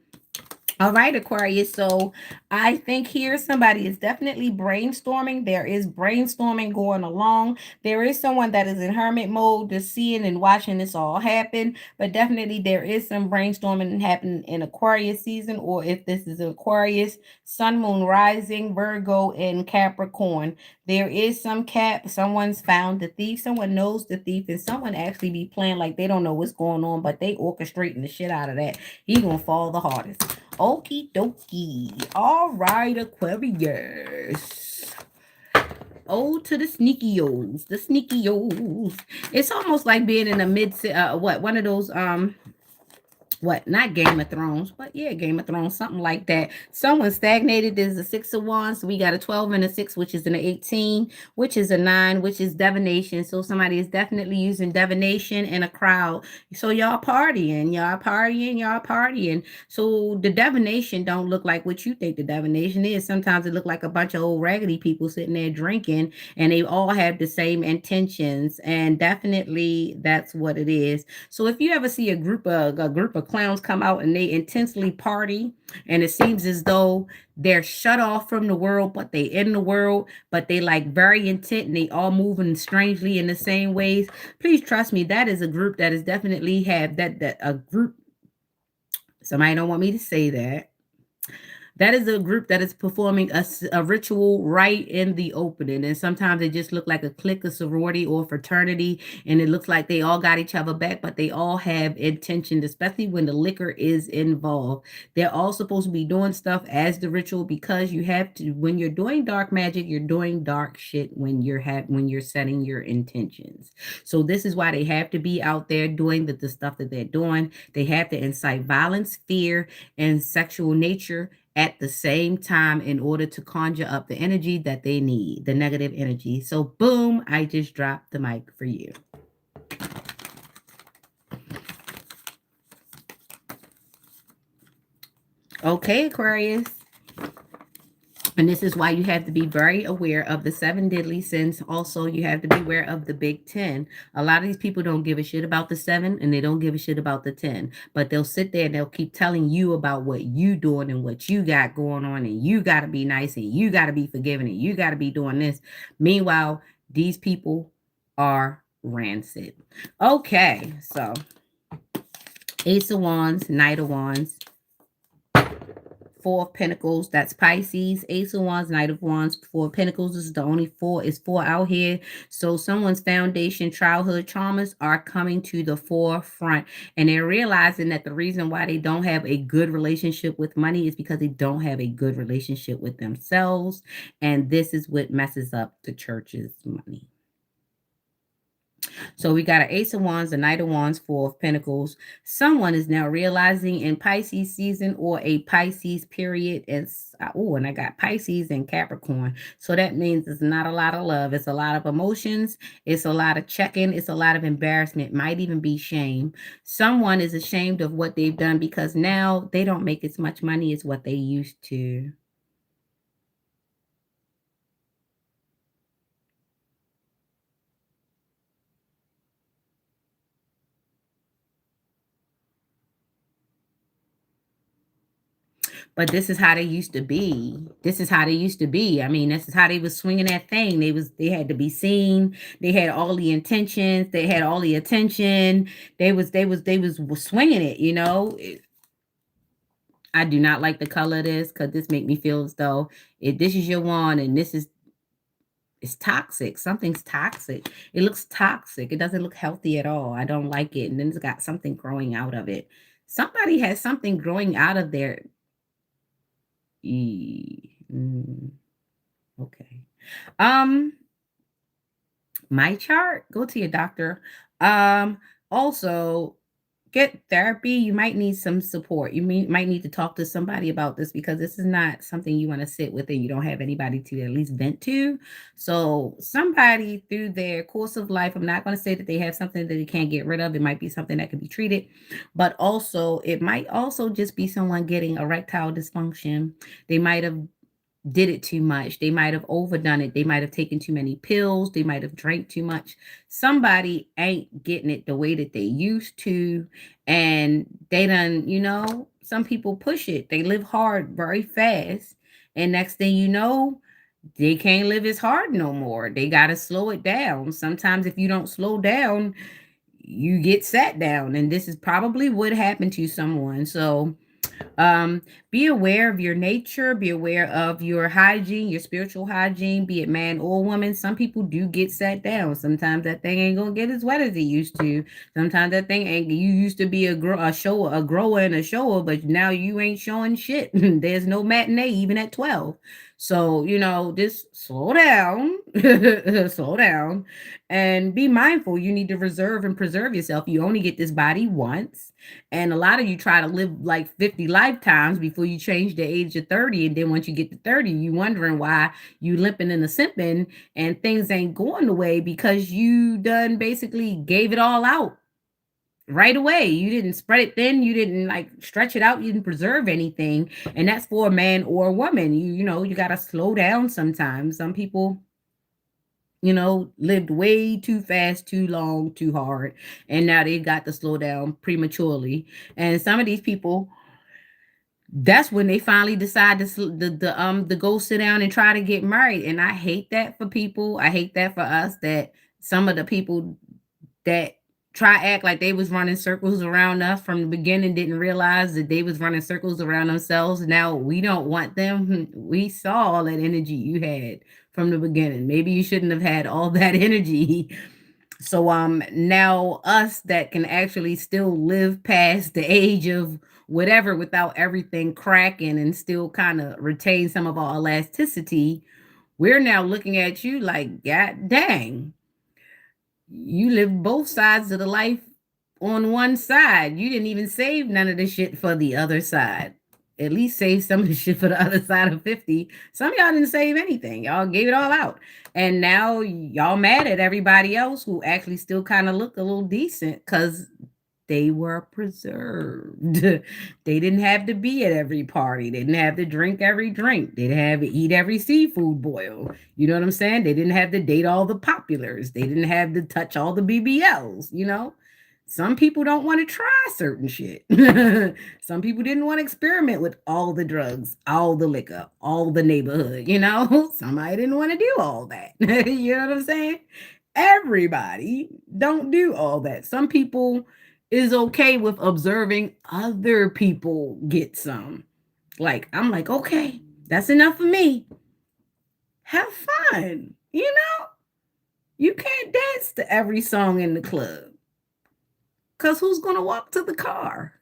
All right, Aquarius. So I think here somebody is definitely brainstorming. There is brainstorming going along. There is someone that is in hermit mode, just seeing and watching this all happen. But definitely there is some brainstorming happening in Aquarius season, or if this is Aquarius, Sun, Moon, Rising, Virgo, and Capricorn. There is someone's found the thief. Someone knows the thief, and someone actually be playing like they don't know what's going on, but they orchestrating the shit out of that. He gonna fall the hardest. Okie dokie. All right, Aquarius. Oh, to the sneaky-os. The sneaky-os. It's almost like being in a one of those what, not Game of Thrones, but yeah, Game of Thrones, something like that. Someone stagnated. There's a 6 of Wands. So we got a 12 and a 6, which is an 18, which is a 9, which is divination. So somebody is definitely using divination in a crowd. So y'all partying, y'all partying, y'all partying. So the divination don't look like what you think the divination is. Sometimes it look like a bunch of old raggedy people sitting there drinking, and they all have the same intentions. And definitely that's what it is. So if you ever see a group of clowns come out and they intensely party, and it seems as though they're shut off from the world, but they in the world, but they like very intent and they all moving strangely in the same ways. Please trust me, that is a group that is definitely have that a group. Somebody don't want me to say that. That is a group that is performing a ritual right in the opening. And sometimes they just look like a clique, a sorority, or fraternity. And it looks like they all got each other back, but they all have intention, especially when the liquor is involved. They're all supposed to be doing stuff as the ritual, because you have to, when you're doing dark magic, you're doing dark shit when you're setting your intentions. So this is why they have to be out there doing the stuff that they're doing. They have to incite violence, fear, and sexual nature at the same time in order to conjure up the energy that they need, the negative energy. So, boom, I just dropped the mic for you. Okay, Aquarius. And this is why you have to be very aware of the 7 deadly sins. Also, you have to be aware of the big 10. A lot of these people don't give a shit about the 7, and they don't give a shit about the 10. But they'll sit there and they'll keep telling you about what you doing and what you got going on, and you got to be nice, and you got to be forgiving, and you got to be doing this. Meanwhile, these people are rancid. Okay, so Ace of Wands, Knight of Wands, 4 of Pentacles, that's Pisces. Ace of Wands, Knight of Wands, 4 of Pentacles. This is the only four. It's four out here. So someone's foundation, childhood traumas are coming to the forefront. And they're realizing that the reason why they don't have a good relationship with money is because they don't have a good relationship with themselves. And this is what messes up the church's money. So we got an Ace of Wands, a Knight of Wands, 4 of Pentacles. Someone is now realizing in Pisces season or a Pisces period. And I got Pisces and Capricorn. So that means it's not a lot of love. It's a lot of emotions. It's a lot of checking. It's a lot of embarrassment. Might even be shame. Someone is ashamed of what they've done because now they don't make as much money as what they used to. But this is how they used to be. This is how they used to be. I mean, this is how they was swinging that thing. They had to be seen. They had all the intentions. They had all the attention. They was swinging it. I do not like the color of this because this make me feel as though if this is your one and this is it's toxic. Something's toxic. It looks toxic. It doesn't look healthy at all. I don't like it. And then it's got something growing out of it. Somebody has something growing out of their okay. My chart, go to your doctor. Also get therapy. You might need some support. Might need to talk to somebody about this because this is not something you want to sit with and you don't have anybody to at least vent to. So somebody through their course of life, I'm not going to say that they have something that they can't get rid of. It might be something that can be treated, but also it might also just be someone getting erectile dysfunction. They might have did it too much. They might have overdone it. They might have taken too many pills. They might have drank too much. Somebody ain't getting it the way that they used to. And they done, some people push it. They live hard very fast. And next thing you know, they can't live as hard no more. They got to slow it down. Sometimes if you don't slow down, you get sat down. And this is probably what happened to someone. So be aware of your nature, be aware of your hygiene, your spiritual hygiene, be it man or woman. Some people do get sat down. Sometimes that thing ain't gonna get as wet as it used to. Sometimes that thing ain't. You used to be a grower and a shower, but now you ain't showing shit. There's no matinee even at 12. So just slow down. Slow down and be mindful. You need to reserve and preserve yourself. You only get this body once. And a lot of you try to live like 50 lifetimes before you change the age of 30. And then once you get to 30, you wondering why you limping and a simping and things ain't going the way because you done basically gave it all out right away. You didn't spread it thin, you didn't like stretch it out, you didn't preserve anything. And that's for a man or a woman. You got to slow down sometimes. Some people lived way too fast, too long, too hard, and now they got to slow down prematurely. And some of these people, that's when they finally decide to go sit down and try to get married. And I hate that for people. I hate that for us, that some of the people that try act like they was running circles around us from the beginning didn't realize that they was running circles around themselves. Now we don't want them. We saw all that energy you had from the beginning. Maybe you shouldn't have had all that energy. So now us that can actually still live past the age of whatever without everything cracking and still kind of retain some of our elasticity, we're now looking at you like, God dang, you lived both sides of the life on one side. You didn't even save none of the shit for the other side. At least save some of the shit for the other side of 50. Some of y'all didn't save anything. Y'all gave it all out. And now y'all mad at everybody else who actually still kind of look a little decent because they were preserved. They didn't have to be at every party. They didn't have to drink every drink. They didn't have to eat every seafood boil. You know what I'm saying? They didn't have to date all the populars. They didn't have to touch all the BBLs. Some people don't want to try certain shit. Some people didn't want to experiment with all the drugs, all the liquor, all the neighborhood. Somebody didn't want to do all that. You know what I'm saying? Everybody don't do all that. Some people is okay with observing other people get some. Like, I'm like, okay, that's enough for me. Have fun. You can't dance to every song in the club. Because who's going to walk to the car?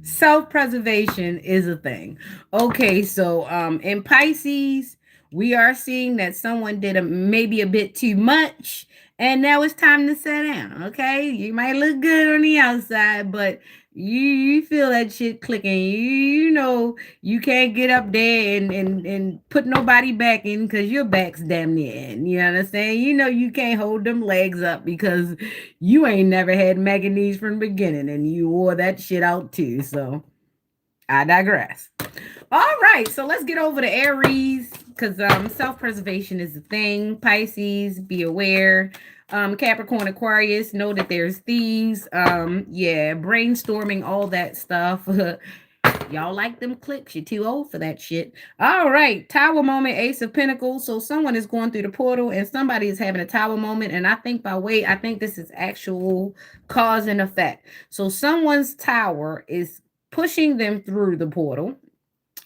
Self-preservation is a thing. Okay, so in Pisces, we are seeing that someone did maybe a bit too much, and now it's time to sit down. Okay, you might look good on the outside, but you feel that shit clicking. You know you can't get up there and put nobody back in because your back's damn near in. You understand? You can't hold them legs up because you ain't never had manganese from the beginning and you wore that shit out too. So I digress. All right, so let's get over to Aries because self-preservation is a thing. Pisces, be aware. Capricorn, Aquarius, know that there's thieves. Brainstorming, all that stuff. Y'all like them clicks. You're too old for that shit. All right, Tower moment, Ace of Pentacles. So someone is going through the portal and somebody is having a Tower moment. And I think this is actual cause and effect. So someone's tower is pushing them through the portal.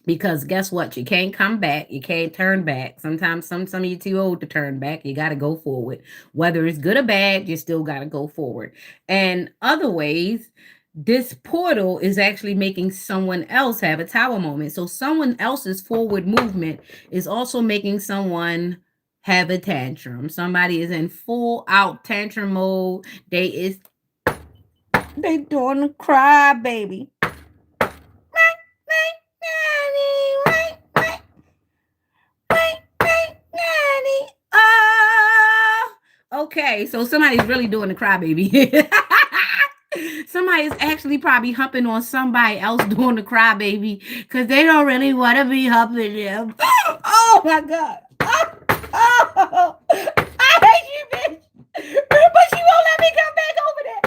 Because guess what? You can't come back. You can't turn back. Sometimes some of you too old to turn back. You got to go forward. Whether it's good or bad, you still got to go forward. And other ways, this portal is actually making someone else have a tower moment. So someone else's forward movement is also making someone have a tantrum. Somebody is in full out tantrum mode. They doing a cry, baby. Okay, so somebody's really doing the crybaby. Somebody's actually probably humping on somebody else doing the crybaby because they don't really want to be humping them. Oh my God. Oh, I hate you, bitch. But she won't let me come back over there.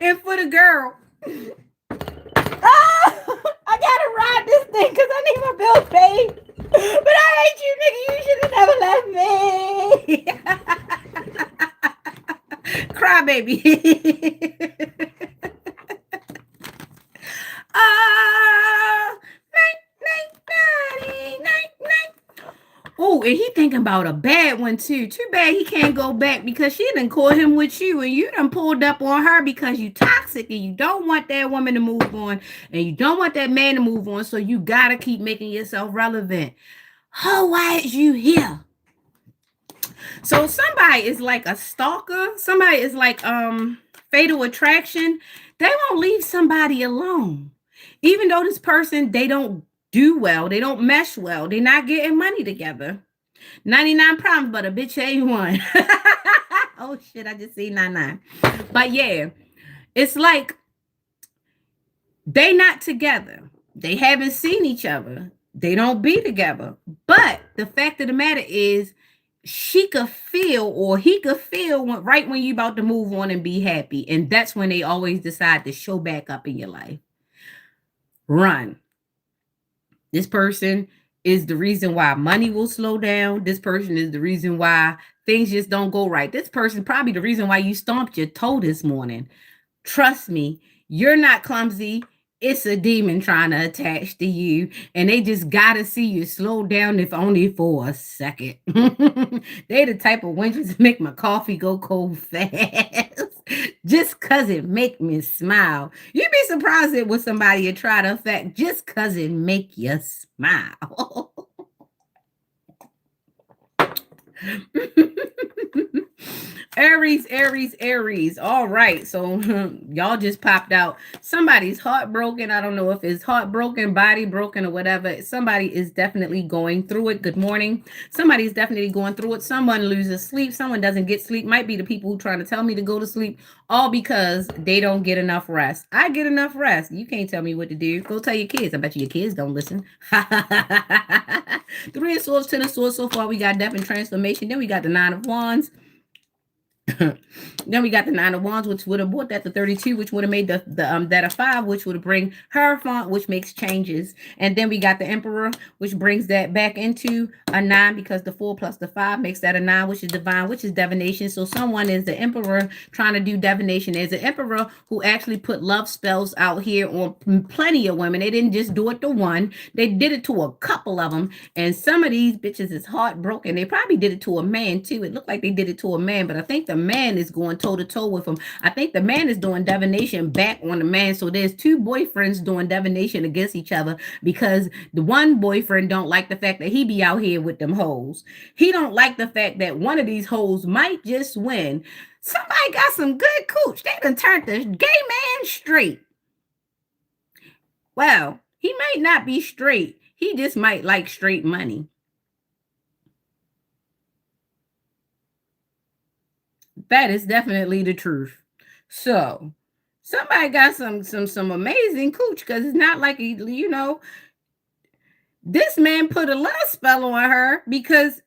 And for the girl. I gotta ride this thing because I need my bills paid. But I hate you, nigga. You should have never left me. Cry, baby. Oh, and he thinking about a bad one too. Too bad he can't go back because she done caught him with you and you done pulled up on her because you toxic and you don't want that woman to move on and you don't want that man to move on. So you gotta keep making yourself relevant. Oh, why is you here? So somebody is like a stalker. Somebody is like fatal attraction. They won't leave somebody alone. Even though this person, they don't do well, they don't mesh well, they're not getting money together. 99 problems, but a bitch ain't one. Oh shit, I just see 99. But yeah, it's like they not together. They haven't seen each other. They don't be together. But the fact of the matter is she could feel or he could feel right when you about to move on and be happy. And that's when they always decide to show back up in your life. Run. This person is the reason why money will slow down. This person is the reason why things just don't go right. This person probably the reason why you stomped your toe this morning. Trust me, you're not clumsy. It's a demon trying to attach to you, and they just gotta see you slow down, if only for a second. They the type of wenches make my coffee go cold fast, just cause it make me smile. You'd be surprised at what somebody would try to affect just cause it make you smile. Aries, Aries, Aries. All right. So y'all just popped out. Somebody's heartbroken. I don't know if it's heartbroken, body broken, or whatever. Somebody is definitely going through it. Good morning. Somebody's definitely going through it. Someone loses sleep. Someone doesn't get sleep. Might be the people who trying to tell me to go to sleep, all because they don't get enough rest. I get enough rest. You can't tell me what to do. Go tell your kids. I bet you your kids don't listen. Three of Swords, Ten of Swords. So far, we got death and transformation. Then we got the Nine of Wands. Then we got the Nine of Wands, which would have brought that to 32, which would have made the that a 5, which would bring Hierophant, which makes changes. And then we got the Emperor, which brings that back into a 9 because the 4 plus the 5 makes that a 9, which is divine, which is divination. So someone is the Emperor trying to do divination. There's an Emperor who actually put love spells out here on plenty of women. They didn't just do it to one. They did it to a couple of them. And some of these bitches is heartbroken. They probably did it to a man too. It looked like they did it to a man, but I think the man is going toe to toe with him. I think the man is doing divination back on the man. So there's two boyfriends doing divination against each other because the one boyfriend don't like the fact that he be out here with them hoes. He don't like the fact that one of these hoes might just win. Somebody got some good cooch. They done turned the gay man straight. Well, he might not be straight. He just might like straight money. That is definitely the truth. So somebody got some amazing cooch because it's not like this man put a love spell on her because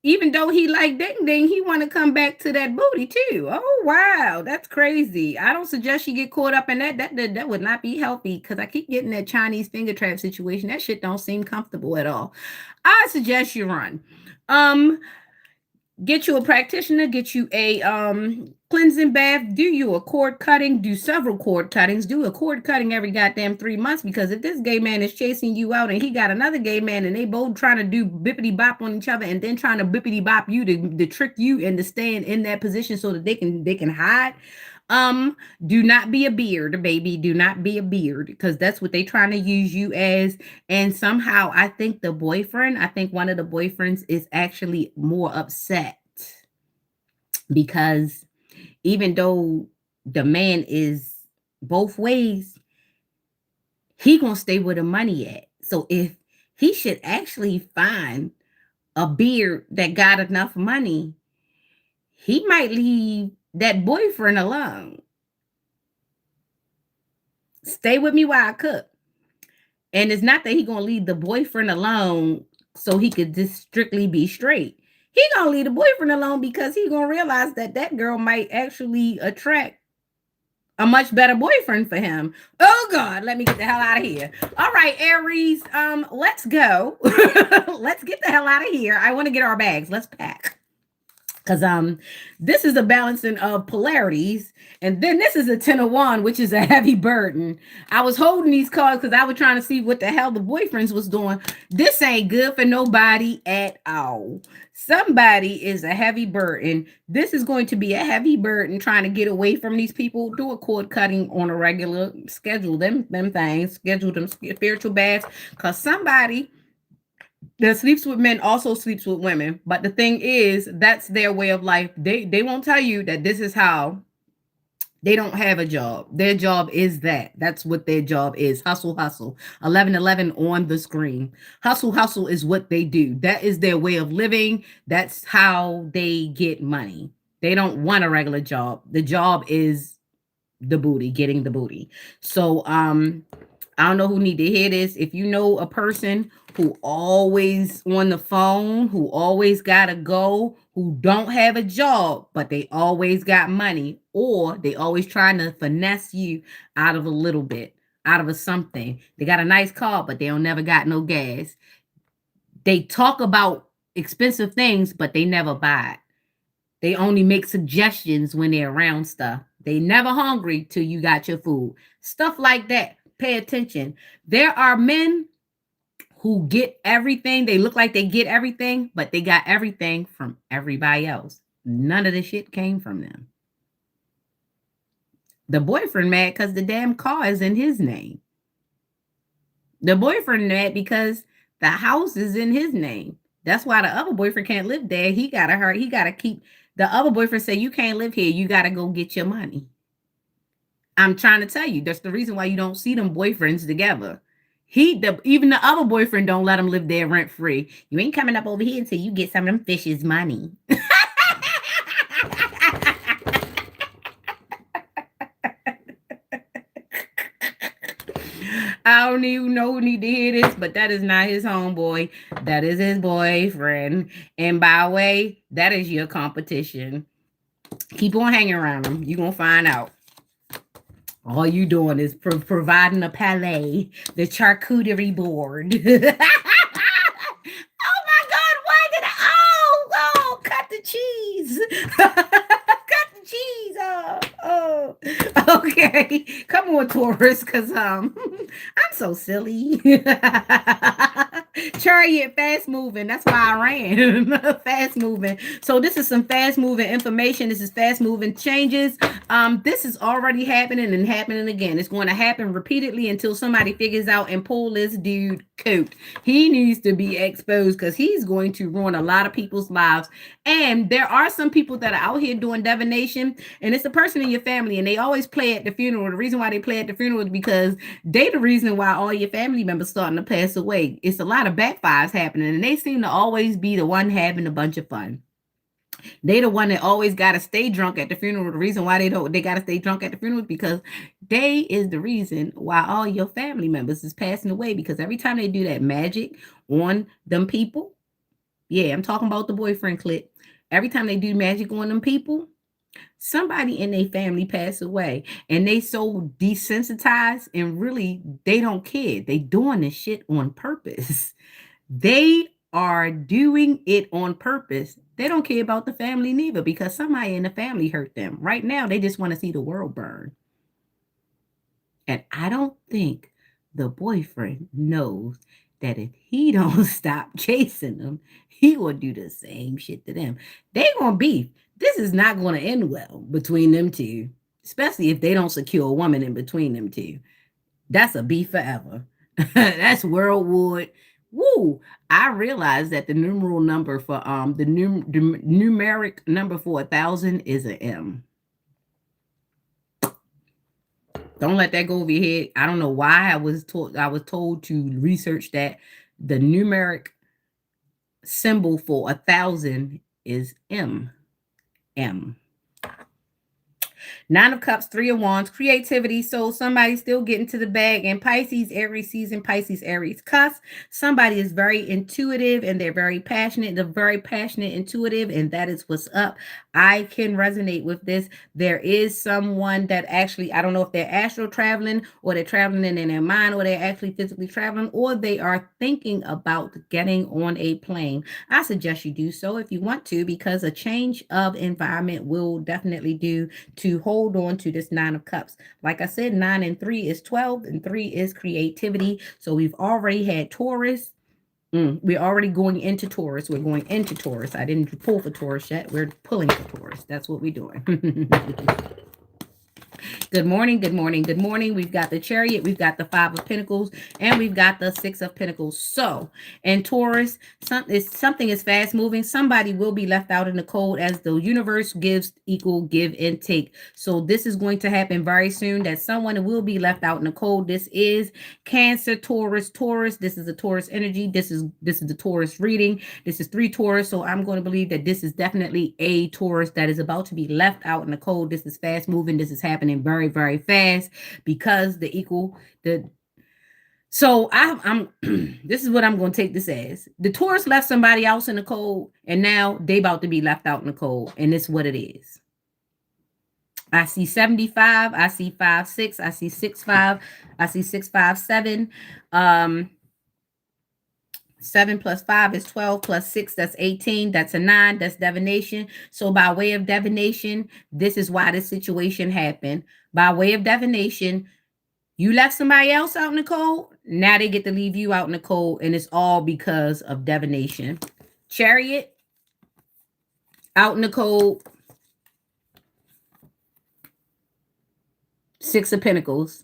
even though he like ding ding, he want to come back to that booty too. Oh wow, that's crazy. I don't suggest you get caught up in that. That would not be healthy because I keep getting that Chinese finger trap situation. That shit don't seem comfortable at all. I suggest you run. Get you a practitioner, get you a cleansing bath, do you a cord cutting, do several cord cuttings, do a cord cutting every goddamn 3 months, because if this gay man is chasing you out and he got another gay man and they both trying to do bippity bop on each other and then trying to bippity bop you to trick you into staying in that position so that they can hide. Do not be a beard, baby. Do not be a beard because that's what they trying to use you as. And somehow I think one of the boyfriends is actually more upset because even though the man is both ways, he gonna stay where the money at. So if he should actually find a beard that got enough money, he might leave that boyfriend alone. Stay with me while I cook. And it's not that he gonna leave the boyfriend alone so he could just strictly be straight. He gonna leave the boyfriend alone because he gonna realize that girl might actually attract a much better boyfriend for him. Oh God, let me get the hell out of here. All right, Aries, let's go. Let's get the hell out of here. I want to get our bags. Let's pack. Because this is a balancing of polarities, and then this is a 10 of 1, which is a heavy burden. I was holding these cards because I was trying to see what the hell the boyfriends was doing. This ain't good for nobody at all. Somebody is a heavy burden. This is going to be a heavy burden trying to get away from these people. Do a cord cutting on a regular schedule. Them things. Schedule them spiritual baths. Because somebody that sleeps with men also sleeps with women. But the thing is, that's their way of life. They won't tell you that this is how. They don't have a job. Their job is that. That's what their job is. Hustle, hustle. 1111 on the screen. Hustle, hustle is what they do. That is their way of living. That's how they get money. They don't want a regular job. The job is the booty, getting the booty. So I don't know who need to hear this. If you know a person who always on the phone, who always gotta go, who don't have a job, but they always got money, or they always trying to finesse you out of a little bit, out of a something. They got a nice car, but they don't never got no gas. They talk about expensive things, but they never buy it. They only make suggestions when they're around stuff. They never hungry till you got your food. Stuff like that. Pay attention. There are men who get everything. They look like they get everything, but they got everything from everybody else. None of the shit came from them. The boyfriend mad because the damn car is in his name. The boyfriend mad because the house is in his name. That's why the other boyfriend can't live there. He gotta hurt. He gotta keep. The other boyfriend say, you can't live here. You gotta go get your money. I'm trying to tell you, that's the reason why you don't see them boyfriends together. Even the other boyfriend don't let him live there rent free. You ain't coming up over here until you get some of them fish's money. I don't even know who need to hear this, but that is not his homeboy. That is his boyfriend. And by the way, that is your competition. Keep on hanging around him. You're going to find out. All you doing is providing a palais, the charcuterie board. Oh my God, why did oh, cut the cheese. Cut the cheese. Oh. Okay. Come on, Taurus, because I'm so silly. Chariot, fast moving. That's why I ran. Fast moving. So this is some fast moving information. This is fast moving changes. This is already happening and happening again. It's going to happen repeatedly until somebody figures out and pull this dude coat. He needs to be exposed because he's going to ruin a lot of people's lives. And there are some people that are out here doing divination, and it's a person in your family, and they always play at the funeral. The reason why they play at the funeral is because they the reason why all your family members starting to pass away. It's a lot of backfires happening, and they seem to always be the one having a bunch of fun. They the one that always got to stay drunk at the funeral. The reason why they got to stay drunk at the funeral is because they is the reason why all your family members is passing away, because every time they do that magic on them people, yeah, I'm talking about the boyfriend clip. Every time they do magic on them people, somebody in their family pass away, and they so desensitized, and really they don't care. They doing this shit on purpose. They are doing it on purpose. They don't care about the family neither, because somebody in the family hurt them. Right now, they just want to see the world burn. And I don't think the boyfriend knows that if he don't stop chasing them, he will do the same shit to them. They gonna beef. This is not going to end well between them two, especially if they don't secure a woman in between them two. That's a beef forever. That's World War. Woo! I realized that the numeral number for the numeric number for 1,000 is an M. Don't let that go over your head. I don't know why I was told to research that. The numeric symbol for 1,000 is M. M. Nine of Cups, Three of Wands, creativity. So somebody's still getting to the bag. And Pisces, Aries season, Pisces, Aries cusp. Somebody is very intuitive and they're very passionate. They're very passionate, intuitive, and that is what's up. I can resonate with this. There is someone that actually, I don't know if they're astral traveling or they're traveling in their mind or they're actually physically traveling or they are thinking about getting on a plane. I suggest you do so if you want to, because a change of environment will definitely do to hold on to this Nine of Cups. Like I said, 9 and 3 is 12 and 3 is creativity. So we've already had Taurus. We're already going into Taurus. We're going into Taurus. I didn't pull for Taurus yet. We're pulling for Taurus. That's what we're doing. Good morning, good morning, good morning. We've got the Chariot, we've got the Five of Pentacles, and we've got the Six of Pentacles. So, in Taurus, something is fast moving. Somebody will be left out in the cold as the universe gives equal give and take. So, this is going to happen very soon that someone will be left out in the cold. This is Cancer, Taurus, Taurus. This is a Taurus energy. This is the Taurus reading. This is 3 Taurus. So, I'm going to believe that this is definitely a Taurus that is about to be left out in the cold. This is fast moving. This is happening very, very fast because I'm this is what I'm going to take this as. The Taurus left somebody else in the cold and now they about to be left out in the cold, and it's what it is. I see 75, I see 5 6, I see 6 5, I see 6 5 7. 7 plus 5 is 12 plus 6, that's 18. That's a 9. That's divination. So by way of divination, this is why this situation happened. By way of divination, you left somebody else out in the cold. Now they get to leave you out in the cold, and it's all because of divination. Chariot, out in the cold. 6 of Pentacles.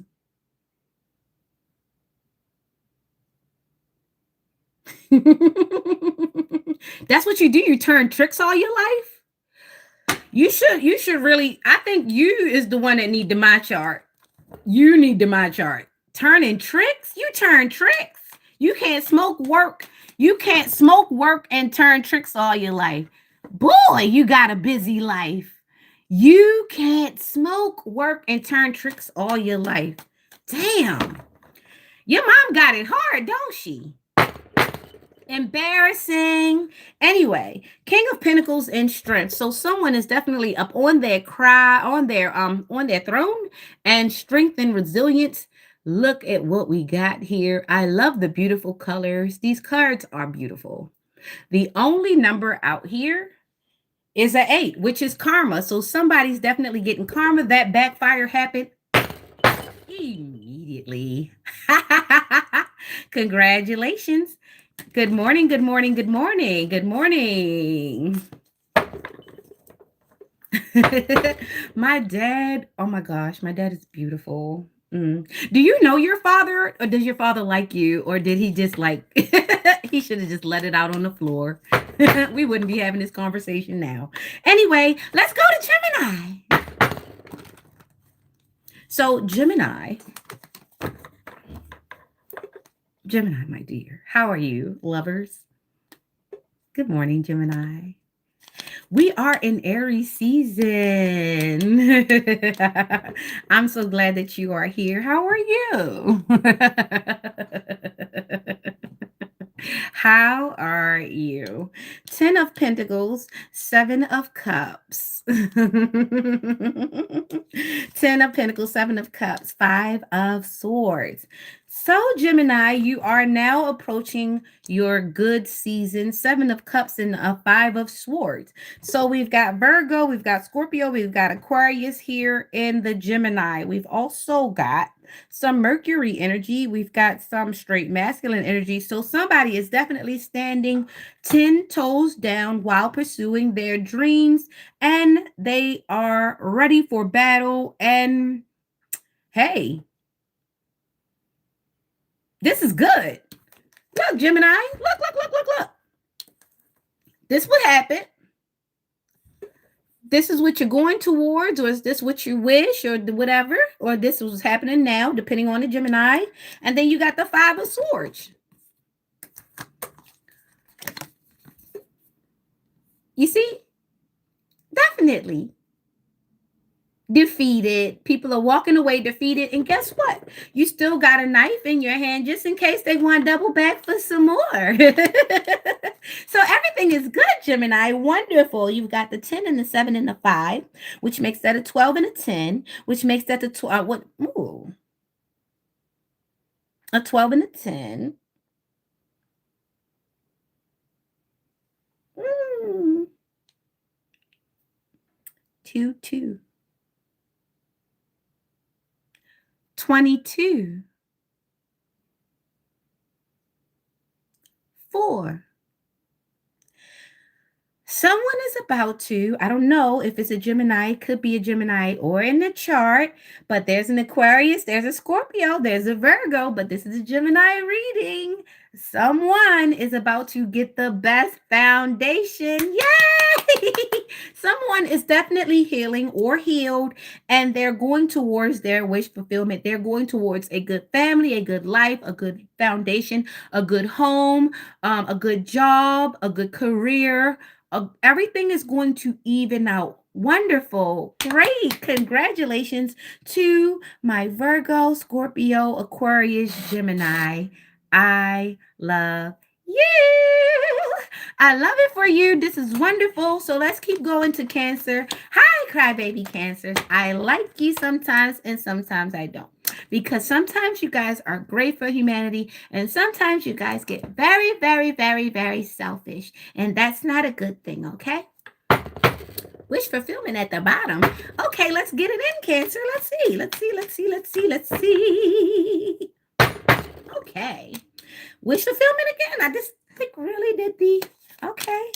That's what you do. You turn tricks all your life. You should really, I think you is the one that need the my chart. You need the my chart. Turning tricks? You turn tricks. You can't smoke work. You can't smoke work and turn tricks all your life. Boy, you got a busy life. You can't smoke work and turn tricks all your life. Damn. Your mom got it hard, don't she? Embarrassing. Anyway, King of Pentacles and Strength. So someone is definitely up on their on their throne, and strength and resilience. Look at what we got here. I love the beautiful colors. These cards are beautiful. The only number out here is an 8, which is karma. So somebody's definitely getting karma. That backfire happened immediately. Congratulations. Good morning, good morning, good morning, good morning. My dad, oh my gosh, my dad is beautiful. Do you know your father, or does your father like you, or did he just like, he should have just let it out on the floor? We wouldn't be having this conversation now. Anyway, let's go to Gemini. So Gemini, my dear, how are you, lovers? Good morning, Gemini. We are in Aries season. I'm so glad that you are here. How are you? How are you? 10 of Pentacles, 7 of Cups. 10 of Pentacles, 7 of Cups, 5 of Swords. So, Gemini, you are now approaching your good season. 7 of Cups and a 5 of Swords. So we've got Virgo, we've got Scorpio, we've got Aquarius here in the Gemini. We've also got some Mercury energy. We've got some straight masculine energy. So somebody is definitely standing 10 toes down while pursuing their dreams, and they are ready for battle. And hey, this is good. Look, Gemini, look. This would happen. This is what you're going towards, or is this what you wish, or whatever, or this was happening now, depending on the Gemini. And then you got the 5 of Swords. You see? Definitely. defeated. People are walking away defeated. And guess what? You still got a knife in your hand just in case they want to double back for some more. So everything is good, Gemini. Wonderful. You've got the 10 and the 7 and the 5, which makes that a 12 and a 10, which makes that the 12. What? Ooh. A 12 and a 10. 2, 2. 22. 4. Someone is about to, I don't know if it's a Gemini, could be a Gemini or in the chart, but there's an Aquarius, there's a Scorpio, there's a Virgo, but this is a Gemini reading. Someone is about to get the best foundation. Yay! Someone is definitely healing or healed, and they're going towards their wish fulfillment. They're going towards a good family, a good life, a good foundation, a good home, a good job, a good career. Everything is going to even out. Wonderful. Great. Congratulations to my Virgo, Scorpio, Aquarius, Gemini. I love you. I love it for you. This is wonderful. So let's keep going to Cancer. Hi, crybaby Cancers. I like you sometimes and sometimes I don't. Because sometimes you guys are great for humanity and sometimes you guys get very, very, very, very selfish. And that's not a good thing, okay? Wish fulfillment at the bottom. Okay, let's get it in, Cancer. Let's see. Okay. Wish fulfillment again. I just think really did the, okay.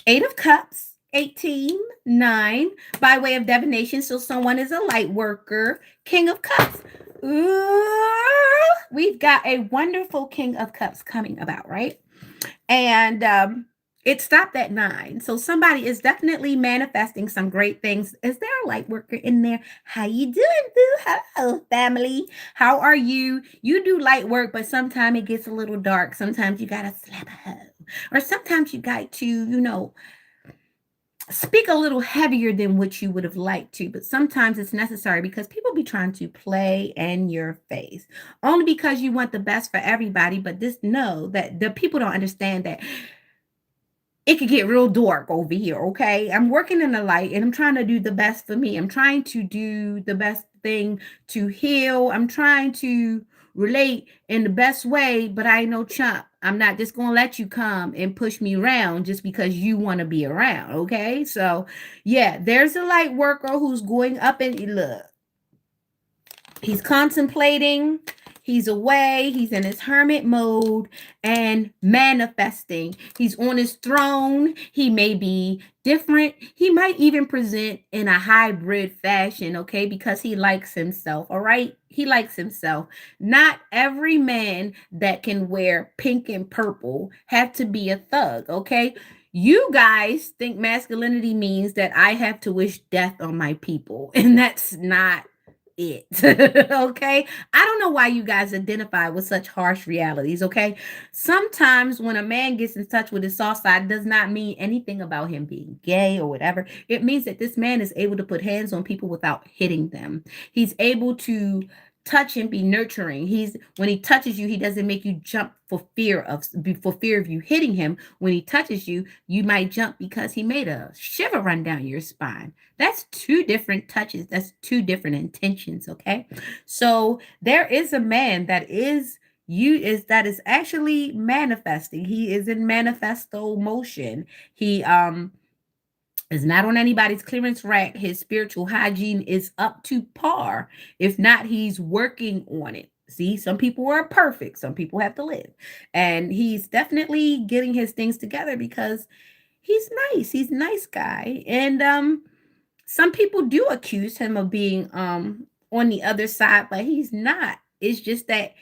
8 of Cups, 18, 9, by way of divination. So someone is a light worker. King of Cups. Ooh, we've got a wonderful King of Cups coming about, right? And it stopped at 9. So somebody is definitely manifesting some great things. Is there a light worker in there? How you doing, boo? Hello, family. How are you? You do light work, but sometimes it gets a little dark. Sometimes you got to slap a hoe. Or sometimes you got to, speak a little heavier than what you would have liked to, but sometimes it's necessary because people be trying to play in your face only because you want the best for everybody. But just know that the people don't understand that it could get real dark over here. Okay. I'm working in the light and I'm trying to do the best for me. I'm trying to do the best thing to heal. I'm trying to relate in the best way, but I ain't no chump. I'm not just going to let you come and push me around just because you want to be around. Okay. So yeah, there's a light worker who's going up and look, he's contemplating. He's away. He's in his hermit mode and manifesting. He's on his throne. He may be different. He might even present in a hybrid fashion, okay? Because he likes himself, all right? He likes himself. Not every man that can wear pink and purple have to be a thug, okay? You guys think masculinity means that I have to wish death on my people, and that's not it. Okay, I don't know why you guys identify with such harsh realities. Okay, sometimes when a man gets in touch with his soft side, does not mean anything about him being gay or whatever. It means that this man is able to put hands on people without hitting them. He's able to touch and be nurturing. He's when he touches you, he doesn't make you jump for fear of you hitting him. When he touches you, you might jump because he made a shiver run down your spine. That's two different touches. That's two different intentions, okay? So there is a man that is actually manifesting. He is in manifesto motion. He is not on anybody's clearance rack. His spiritual hygiene is up to par. If not, he's working on it. See, some people are perfect. Some people have to live. And he's definitely getting his things together because he's nice. He's a nice guy. And some people do accuse him of being on the other side, but he's not. It's just that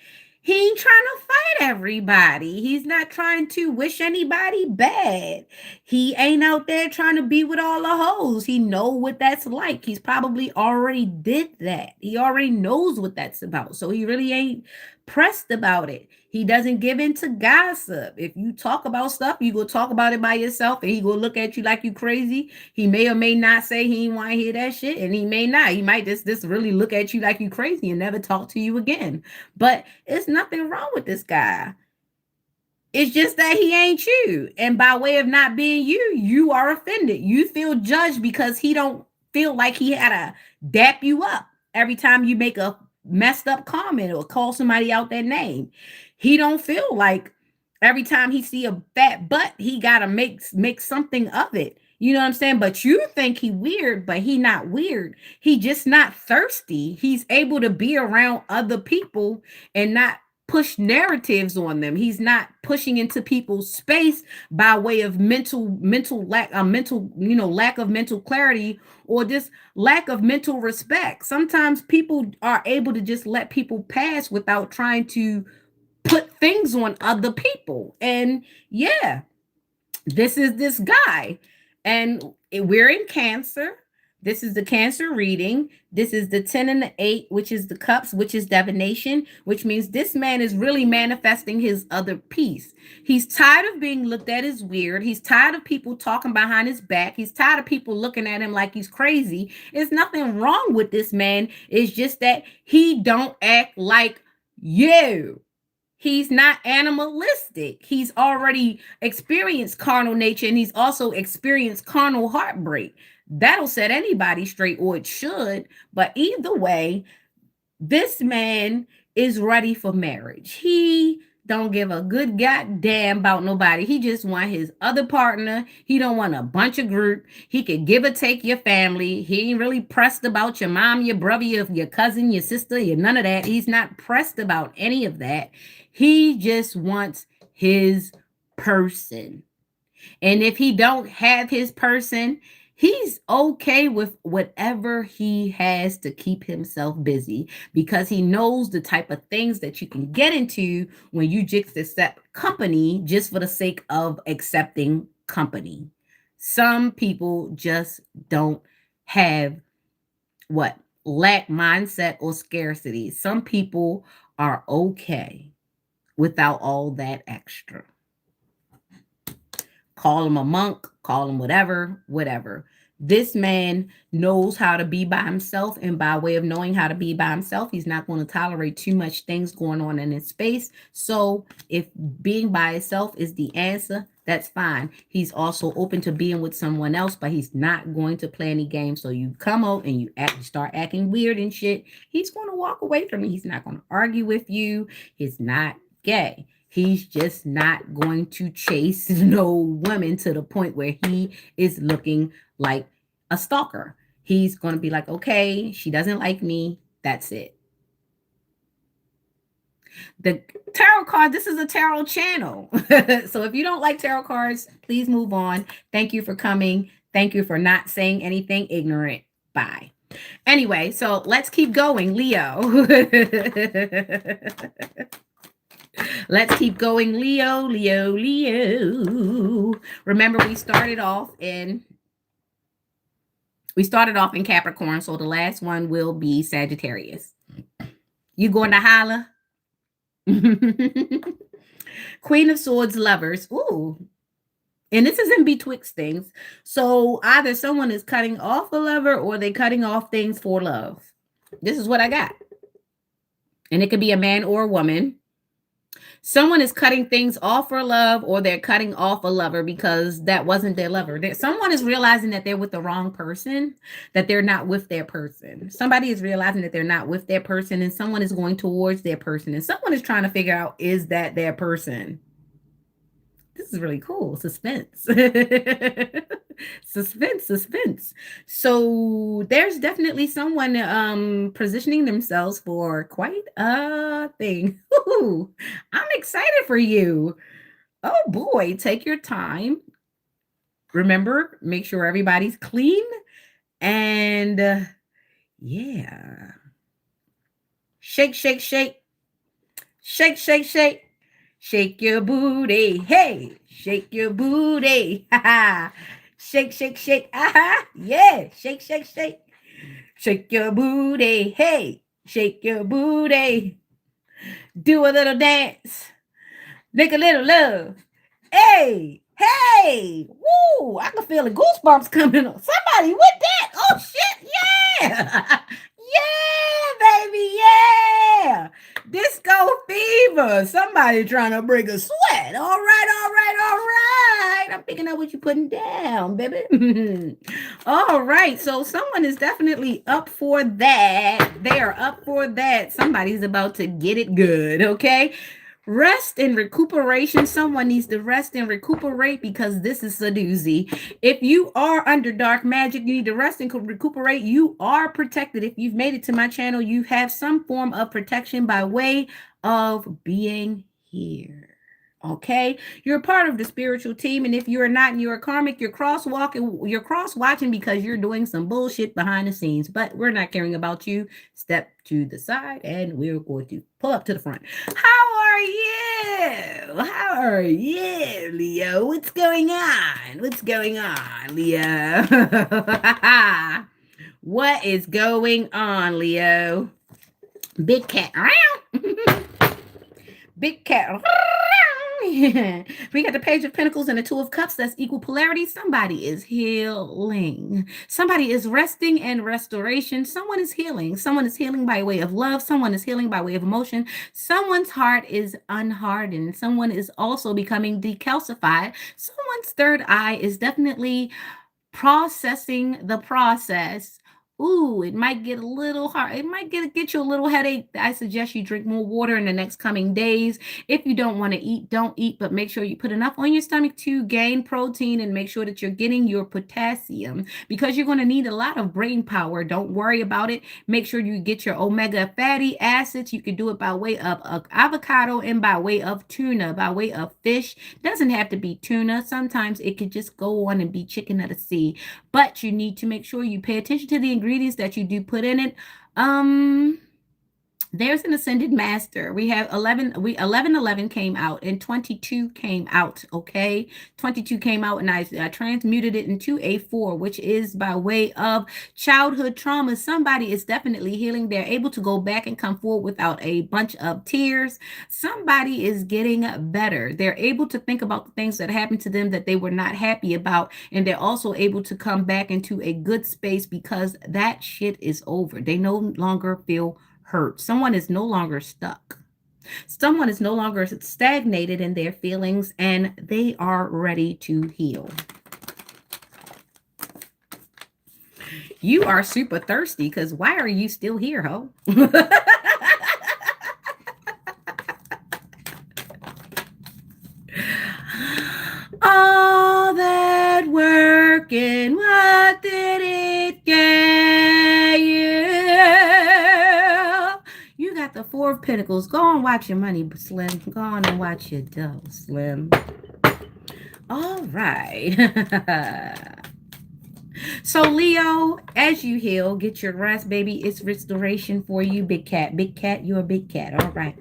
he ain't trying to fight everybody. He's not trying to wish anybody bad. He ain't out there trying to be with all the hoes. He know what that's like. He's probably already did that. He already knows what that's about. So he really ain't pressed about it. He doesn't give in to gossip. If you talk about stuff, you go talk about it by yourself, and he go look at you like you crazy. He may or may not say he ain't want to hear that shit, and he may not. He might just really look at you like you crazy and never talk to you again. But it's nothing wrong with this guy. It's just that he ain't you. And by way of not being you, you are offended. You feel judged because he don't feel like he had to dap you up every time you make a messed up comment or call somebody out their name. He don't feel like every time he see a fat butt, he gotta make something of it. You know what I'm saying? But you think he weird, but he not weird. He just not thirsty. He's able to be around other people and not push narratives on them. He's not pushing into people's space by way of mental lack, lack of mental clarity, or just lack of mental respect. Sometimes people are able to just let people pass without trying to put things on other people. And yeah, this is this guy. And we're in Cancer. This is the Cancer reading. This is the 10 and the 8, which is the cups, which is divination, which means this man is really manifesting his other piece. He's tired of being looked at as weird. He's tired of people talking behind his back. He's tired of people looking at him like he's crazy. There's nothing wrong with this man. It's just that he don't act like you. He's not animalistic. He's already experienced carnal nature, and he's also experienced carnal heartbreak. That'll set anybody straight, or it should. But either way, this man is ready for marriage. He don't give a good goddamn about nobody. He just want his other partner. He don't want a bunch of group. He could give or take your family. He ain't really pressed about your mom, your brother, your cousin, your sister, none of that. He's not pressed about any of that. He just wants his person. And if he don't have his person, he's okay with whatever he has to keep himself busy, because he knows the type of things that you can get into when you just accept company just for the sake of accepting company. Some people just don't have lack mindset or scarcity. Some people are okay without all that extra. Call him a monk, call him whatever. This man knows how to be by himself, and by way of knowing how to be by himself, he's not going to tolerate too much things going on in his space. So if being by himself is the answer, that's fine. He's also open to being with someone else, but he's not going to play any games. So you come out and you start acting weird and shit, he's going to walk away from you. He's not going to argue with you. He's not gay. He's just not going to chase no woman to the point where he is looking like a stalker. He's going to be like, okay, she doesn't like me. That's it. The tarot card, this is a tarot channel. So if you don't like tarot cards, please move on. Thank you for coming. Thank you for not saying anything ignorant. Bye. Anyway, so let's keep going, Leo. Let's keep going, Leo. Remember, we started off in Capricorn, so the last one will be Sagittarius. You going to holla? Queen of Swords, lovers. Ooh. And this is in betwixt things. So either someone is cutting off a lover, or they're cutting off things for love. This is what I got. And it could be a man or a woman. Someone is cutting things off for love, or they're cutting off a lover because that wasn't their lover. Someone is realizing that they're with the wrong person, that they're not with their person. Somebody is realizing that they're not with their person, and someone is going towards their person, and someone is trying to figure out, is that their person? This is really cool. Suspense. Suspense. So there's definitely someone positioning themselves for quite a thing. Ooh, I'm excited for you. Oh boy, take your time. Remember, make sure everybody's clean. And yeah. Shake, shake, shake. Shake, shake, shake. Shake your booty, hey, shake your booty, ha ha. Shake, shake, shake, aha, yeah, shake, shake, shake. Shake your booty, hey, shake your booty. Do a little dance. Make a little love. Hey, hey, woo! I can feel the goosebumps coming on. Somebody with that. Oh shit, yeah. Yeah, baby, yeah. Disco fever. Somebody trying to bring a sweat. All right, all right, all right. I'm picking up what you're putting down, baby. All right. So someone is definitely up for that. They are up for that. Somebody's about to get it good, okay? Rest and recuperation. Someone needs to rest and recuperate because this is a doozy. If you are under dark magic, you need to rest and recuperate. You are protected. If you've made it to my channel, you have some form of protection by way of being here. Okay, you're part of the spiritual team, and if you're not and you're a karmic, you're cross watching because you're doing some bullshit behind the scenes. But we're not caring about you. Step to the side, and we're going to pull up to the front. How are you? How are you, Leo? What's going on? What's going on, Leo? What is going on, Leo? Big cat. Big cat. We got the Page of Pentacles and the Two of Cups. That's equal polarity. Somebody is healing. Somebody is resting and restoration. Someone is healing. Someone is healing by way of love. Someone is healing by way of emotion. Someone's heart is unhardened. Someone is also becoming decalcified. Someone's third eye is definitely processing the process. Ooh, it might get a little hard. It might get you a little headache. I suggest you drink more water in the next coming days. If you don't want to eat, don't eat, but make sure you put enough on your stomach to gain protein and make sure that you're getting your potassium because you're going to need a lot of brain power. Don't worry about it. Make sure you get your omega fatty acids. You can do it by way of avocado and by way of tuna, by way of fish. Doesn't have to be tuna. Sometimes it could just go on and be chicken of the sea. But you need to make sure you pay attention to the ingredients that you do put in it. There's an ascended master. We have 11 came out and 22 came out. Okay, 22 came out and I transmuted it into a 4, which is by way of childhood trauma. Somebody is definitely healing. They're able to go back and come forward without a bunch of tears. Somebody is getting better. They're able to think about the things that happened to them that they were not happy about, and they're also able to come back into a good space because that shit is over. They no longer feel hurt. Someone is no longer stuck. Someone is no longer stagnated in their feelings and they are ready to heal. You are super thirsty because why are you still here, ho? All that work and what did it get you? You got the 4 of Pentacles. Go and watch your money, Slim. Go on and watch your dough, Slim. All right. So, Leo, as you heal, get your rest, baby. It's restoration for you, big cat. Big cat, you're a big cat. All right.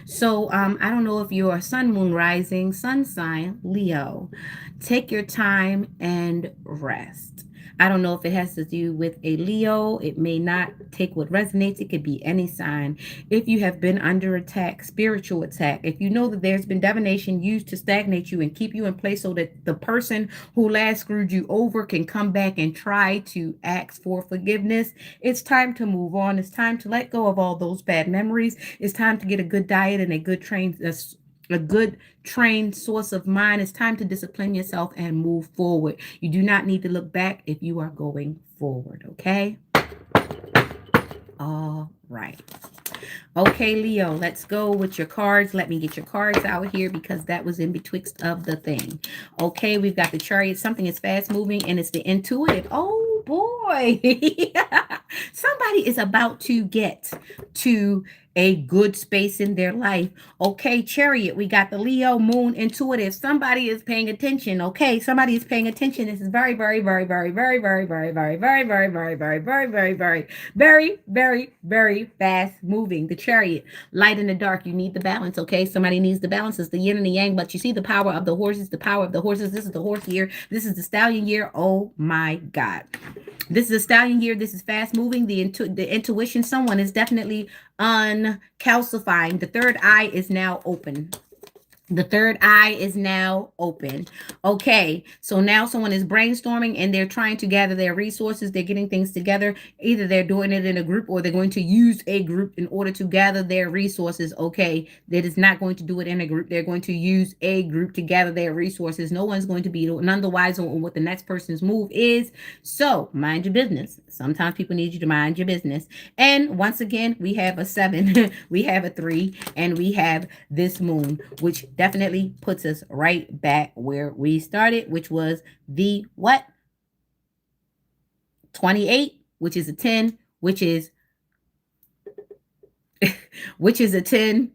So, I don't know if you're a sun, moon, rising, sun sign, Leo. Take your time and rest. I don't know if it has to do with a Leo. It may not. Take what resonates. It could be any sign. If you have been under attack, spiritual attack, if you know that there's been divination used to stagnate you and keep you in place so that the person who last screwed you over can come back and try to ask for forgiveness, it's time to move on. It's time to let go of all those bad memories. It's time to get a good diet and a good trained source of mind. It's time to discipline yourself and move forward. You do not need to look back if you are going forward, okay? All right. Okay, Leo, let's go with your cards. Let me get your cards out here because that was in betwixt of the thing. Okay, we've got the Chariot. Something is fast moving and it's the intuitive. Oh, boy. Somebody is about to get to a good space in their life. Okay, Chariot, we got the Leo, Moon, intuitive. Somebody is paying attention. Okay, somebody is paying attention. This is very, very, very, very, very, very, very, very, very, very, very, very, very, very, very, very, very, very fast moving. The Chariot, light in the dark. You need the balance. Okay, somebody needs the balance. It's the yin and the yang, but you see the power of the horses. The power of the horses. This is the horse year. This is the stallion year. Oh my God. This is a stallion year. This is fast moving. The intuition, someone is definitely uncalcifying. The third eye is now open. The third eye is now open. Okay, so now someone is brainstorming and they're trying to gather their resources. They're getting things together. Either they're doing it in a group or they're going to use a group in order to gather their resources. Okay, that is not going to do it in a group. They're going to use a group to gather their resources. No one's going to be none the wiser on what the next person's move is. So mind your business. Sometimes people need you to mind your business. And once again, we have a 7, we have a 3, and we have this moon, which definitely puts us right back where we started, which was the what? 28, which is a 10, which is a 10,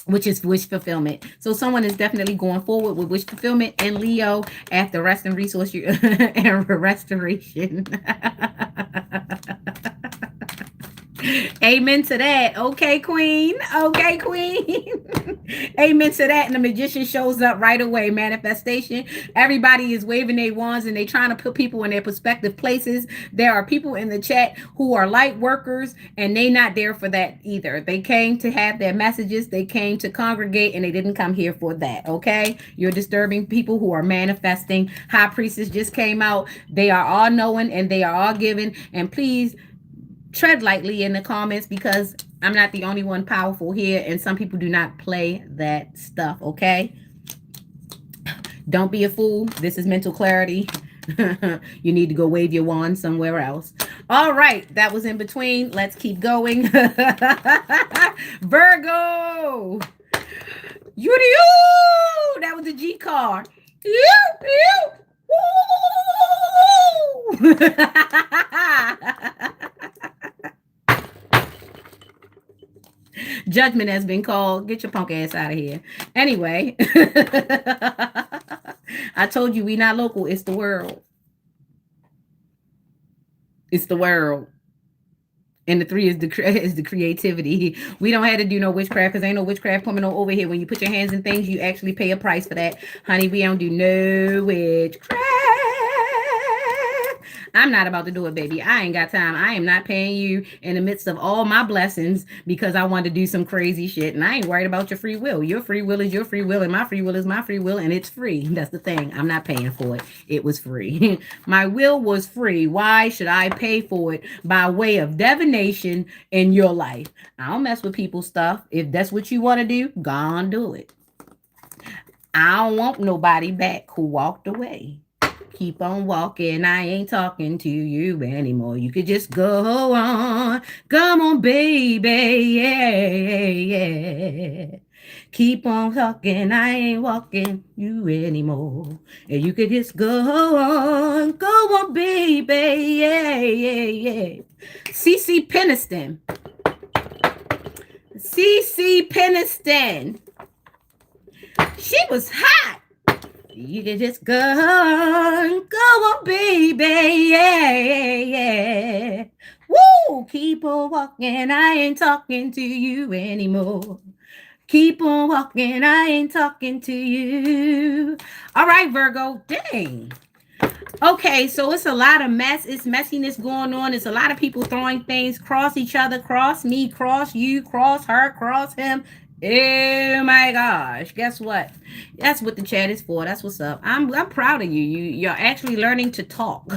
which is wish fulfillment. So someone is definitely going forward with wish fulfillment and Leo after rest and resource and restoration. Amen to that. Okay, queen. Okay, queen. Amen to that. And the magician shows up right away. Manifestation. Everybody is waving their wands and they trying to put people in their prospective places. There are people in the chat who are light workers and they not there for that either. They came to have their messages. They came to congregate and they didn't come here for that. Okay. You're disturbing people who are manifesting. High priestess just came out. They are all knowing and they are all giving. And please, tread lightly in the comments because I'm not the only one powerful here and some people do not play that stuff, okay? Don't be a fool. This is mental clarity. You need to go wave your wand somewhere else. All right, that was in between. Let's keep going. Virgo. You. That was the G card. You. Judgment has been called. Get your punk ass out of here. Anyway, I told you we not local. It's the world. It's the world. And the 3 is the creativity. We don't have to do no witchcraft because ain't no witchcraft coming on over here. When you put your hands in things, you actually pay a price for that. Honey, we don't do no witchcraft. I'm not about to do it, baby. I ain't got time. I am not paying you in the midst of all my blessings because I want to do some crazy shit. And I ain't worried about your free will. Your free will is your free will and my free will is my free will and it's free. That's the thing. I'm not paying for it. It was free. My will was free. Why should I pay for it by way of divination in your life? I don't mess with people's stuff. If that's what you want to do, go on, do it. I don't want nobody back who walked away. Keep on walking. I ain't talking to you anymore. You could just go on. Come on, baby. Yeah. Keep on talking. I ain't walking you anymore. And you could just go on. Go on, baby. Yeah. CC Peniston. She was hot. You can just go on, baby, yeah. Woo, keep on walking, I ain't talking to you anymore. Keep on walking, I ain't talking to you. All right, Virgo, dang. Okay, so it's a lot of mess. It's messiness going on. It's a lot of people throwing things, cross each other, cross me, cross you, cross her, cross him. Oh my gosh, guess what? That's what the chat is for. That's what's up. I'm proud of you. You're actually learning to talk.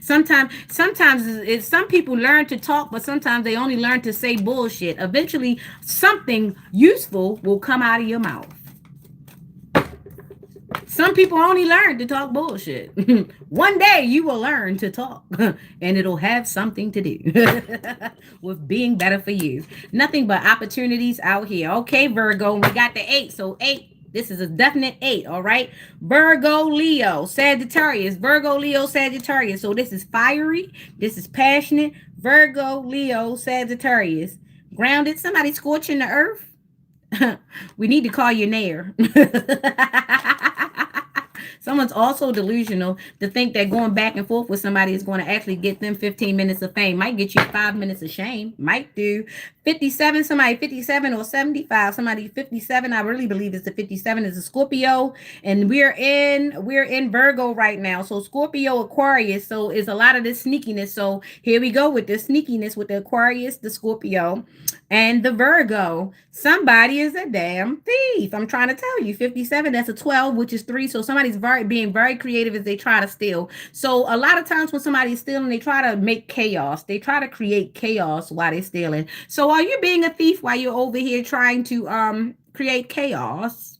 Sometimes it's some people learn to talk, but sometimes they only learn to say bullshit. Eventually something useful will come out of your mouth. Some people only learn to talk bullshit. One day you will learn to talk and it'll have something to do with being better for you. Nothing but opportunities out here. Okay, Virgo, we got the 8. So 8, this is a definite 8, all right? Virgo, Leo, Sagittarius. Virgo, Leo, Sagittarius. So this is fiery. This is passionate. Virgo, Leo, Sagittarius. Grounded. Somebody scorching the earth. We need to call you Nair. Someone's also delusional to think that going back and forth with somebody is going to actually get them 15 minutes of fame. Might get you 5 minutes of shame. Might do. 57, somebody 57 or 75, somebody 57. I really believe it's the 57 is a Scorpio, and we're in Virgo right now. So Scorpio, Aquarius. So is a lot of this sneakiness. So here we go with the sneakiness with the Aquarius, the Scorpio, and the Virgo. Somebody is a damn thief. I'm trying to tell you. 57, that's a 12, which is 3. So somebody's being very creative as they try to steal. So a lot of times when somebody's stealing, they try to make chaos. They try to create chaos while they're stealing. So are you being a thief while you're over here trying to create chaos?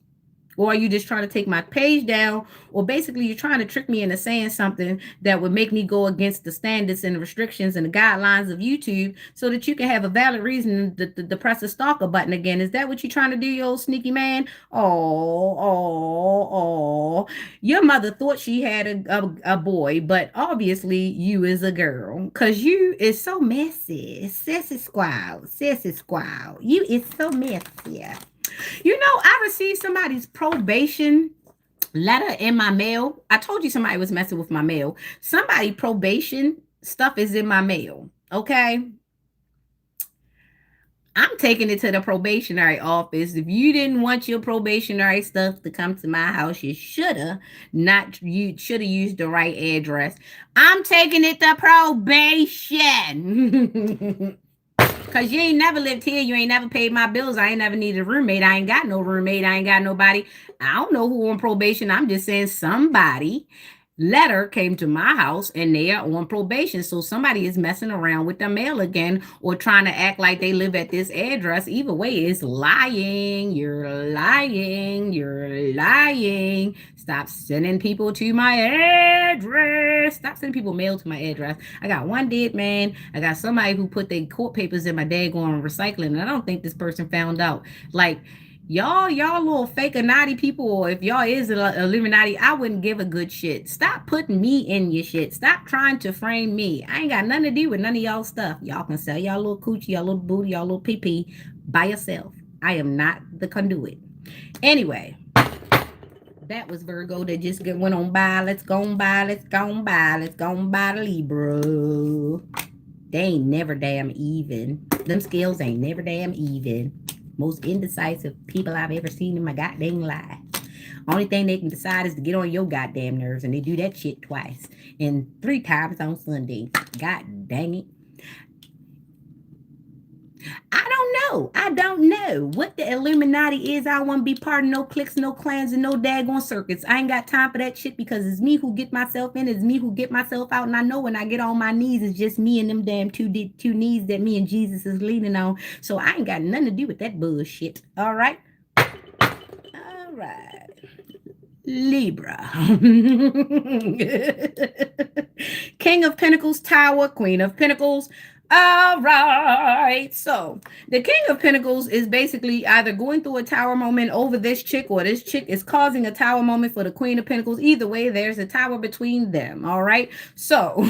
Or are you just trying to take my page down? Or basically you're trying to trick me into saying something that would make me go against the standards and the restrictions and the guidelines of YouTube so that you can have a valid reason to press the stalker button again. Is that what you're trying to do, you old sneaky man? Oh. Your mother thought she had a boy, but obviously you is a girl. Because you is so messy. Sissy squall. You is so messy. You know, I received somebody's probation letter in my mail. I told you somebody was messing with my mail. Somebody probation stuff is in my mail. Okay. I'm taking it to the probationary office. If you didn't want your probationary stuff to come to my house, you should have used the right address. I'm taking it to probation. Because you ain't never lived here. You ain't never paid my bills. I ain't never needed a roommate. I ain't got no roommate. I ain't got nobody. I don't know who on probation. I'm just saying somebody letter came to my house and they are on probation. So somebody is messing around with the mail again or trying to act like they live at this address. Either way, it's lying. You're lying. Stop sending people to my address. Stop sending people mail to my address. I got one dead man. I got somebody who put their court papers in my daggone recycling. And I don't think this person found out. Like, y'all little fake naughty people, or if y'all is Illuminati, I wouldn't give a good shit. Stop putting me in your shit. Stop trying to frame me. I ain't got nothing to do with none of y'all stuff. Y'all can sell y'all little coochie, y'all little booty, y'all little pee-pee by yourself. I am not the conduit. Anyway, that was Virgo that just went on by. Let's go on by the Libra. They ain't never damn even. Them scales ain't never damn even. Most indecisive people I've ever seen in my goddamn life. Only thing they can decide is to get on your goddamn nerves, and they do that shit twice and 3 times on Sunday. God dang it. I don't know what the Illuminati is. I want to be part of no cliques, no clans, and no daggone circuits. I ain't got time for that shit because it's me who get myself in, it's me who get myself out. And I know when I get on my knees, it's just me and them damn two knees that me and Jesus is leaning on. So I ain't got nothing to do with that bullshit. All right. Libra. King of Pentacles, Tower, Queen of Pentacles. All right. So the King of Pentacles is basically either going through a tower moment over this chick, or this chick is causing a tower moment for the Queen of Pentacles. Either way, there's a tower between them. All right. So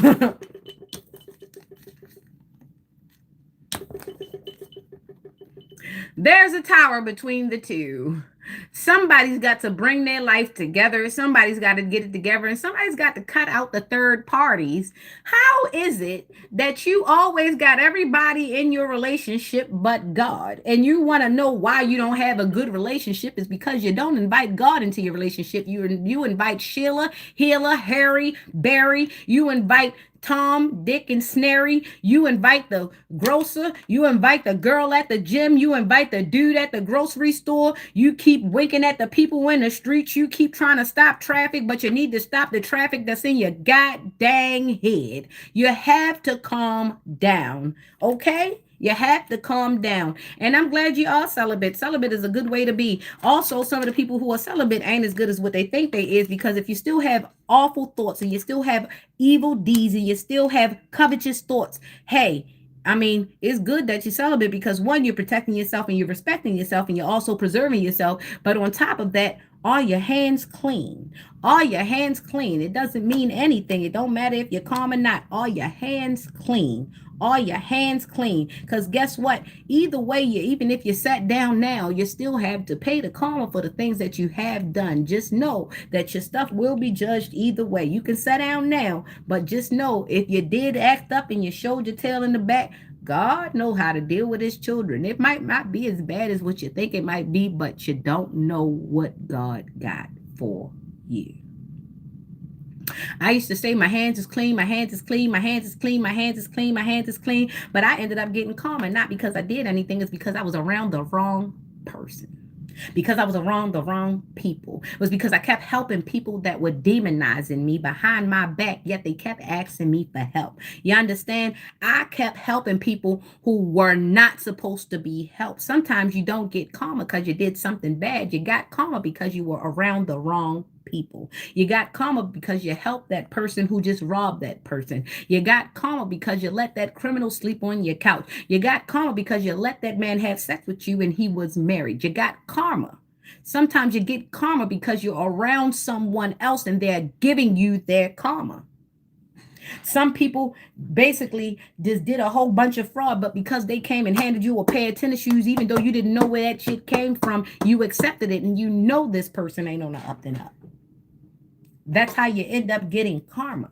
there's a tower between the two. Somebody's got to bring their life together. Somebody's got to get it together, and somebody's got to cut out the third parties. How is it that you always got everybody in your relationship but God? And you want to know why you don't have a good relationship is because you don't invite God into your relationship. You invite Sheila, Hila, Harry, Barry. You invite Tom, Dick, and Snary. You invite the grocer. You invite the girl at the gym. You invite the dude at the grocery store. You keep winking at the people in the streets. You keep trying to stop traffic, but you need to stop the traffic that's in your god dang head. You have to calm down, okay? You have to calm down. And I'm glad you are celibate. Celibate is a good way to be. Also, some of the people who are celibate ain't as good as what they think they is, because if you still have awful thoughts and you still have evil deeds and you still have covetous thoughts, hey, I mean, it's good that you're celibate because, one, you're protecting yourself and you're respecting yourself and you're also preserving yourself. But on top of that, Are your hands clean? Are your hands clean? It doesn't mean anything. It don't matter if you're calm or not. Are your hands clean? Are your hands clean? Because guess what? Either way, even if you sat down now, you still have to pay the karma for the things that you have done. Just know that your stuff will be judged either way. You can sit down now, but just know if you did act up and you showed your tail in the back, God know how to deal with his children. It might not be as bad as what you think it might be, but you don't know what God got for you. I used to say my hands is clean, my hands is clean, my hands is clean, my hands is clean, my hands is clean. But I ended up getting calm, and not because I did anything, it's because I was around the wrong person. Because I was around the wrong people. It was because I kept helping people that were demonizing me behind my back, yet they kept asking me for help. You understand? I kept helping people who were not supposed to be helped. Sometimes you don't get karma because you did something bad. You got karma because you were around the wrong people. You got karma because you helped that person who just robbed that person. You got karma because you let that criminal sleep on your couch. You got karma because you let that man have sex with you and he was married. You got karma. Sometimes you get karma because you're around someone else and they're giving you their karma. Some people basically just did a whole bunch of fraud, but because they came and handed you a pair of tennis shoes, even though you didn't know where that shit came from, you accepted it and you know this person ain't on the up and up. That's how you end up getting karma.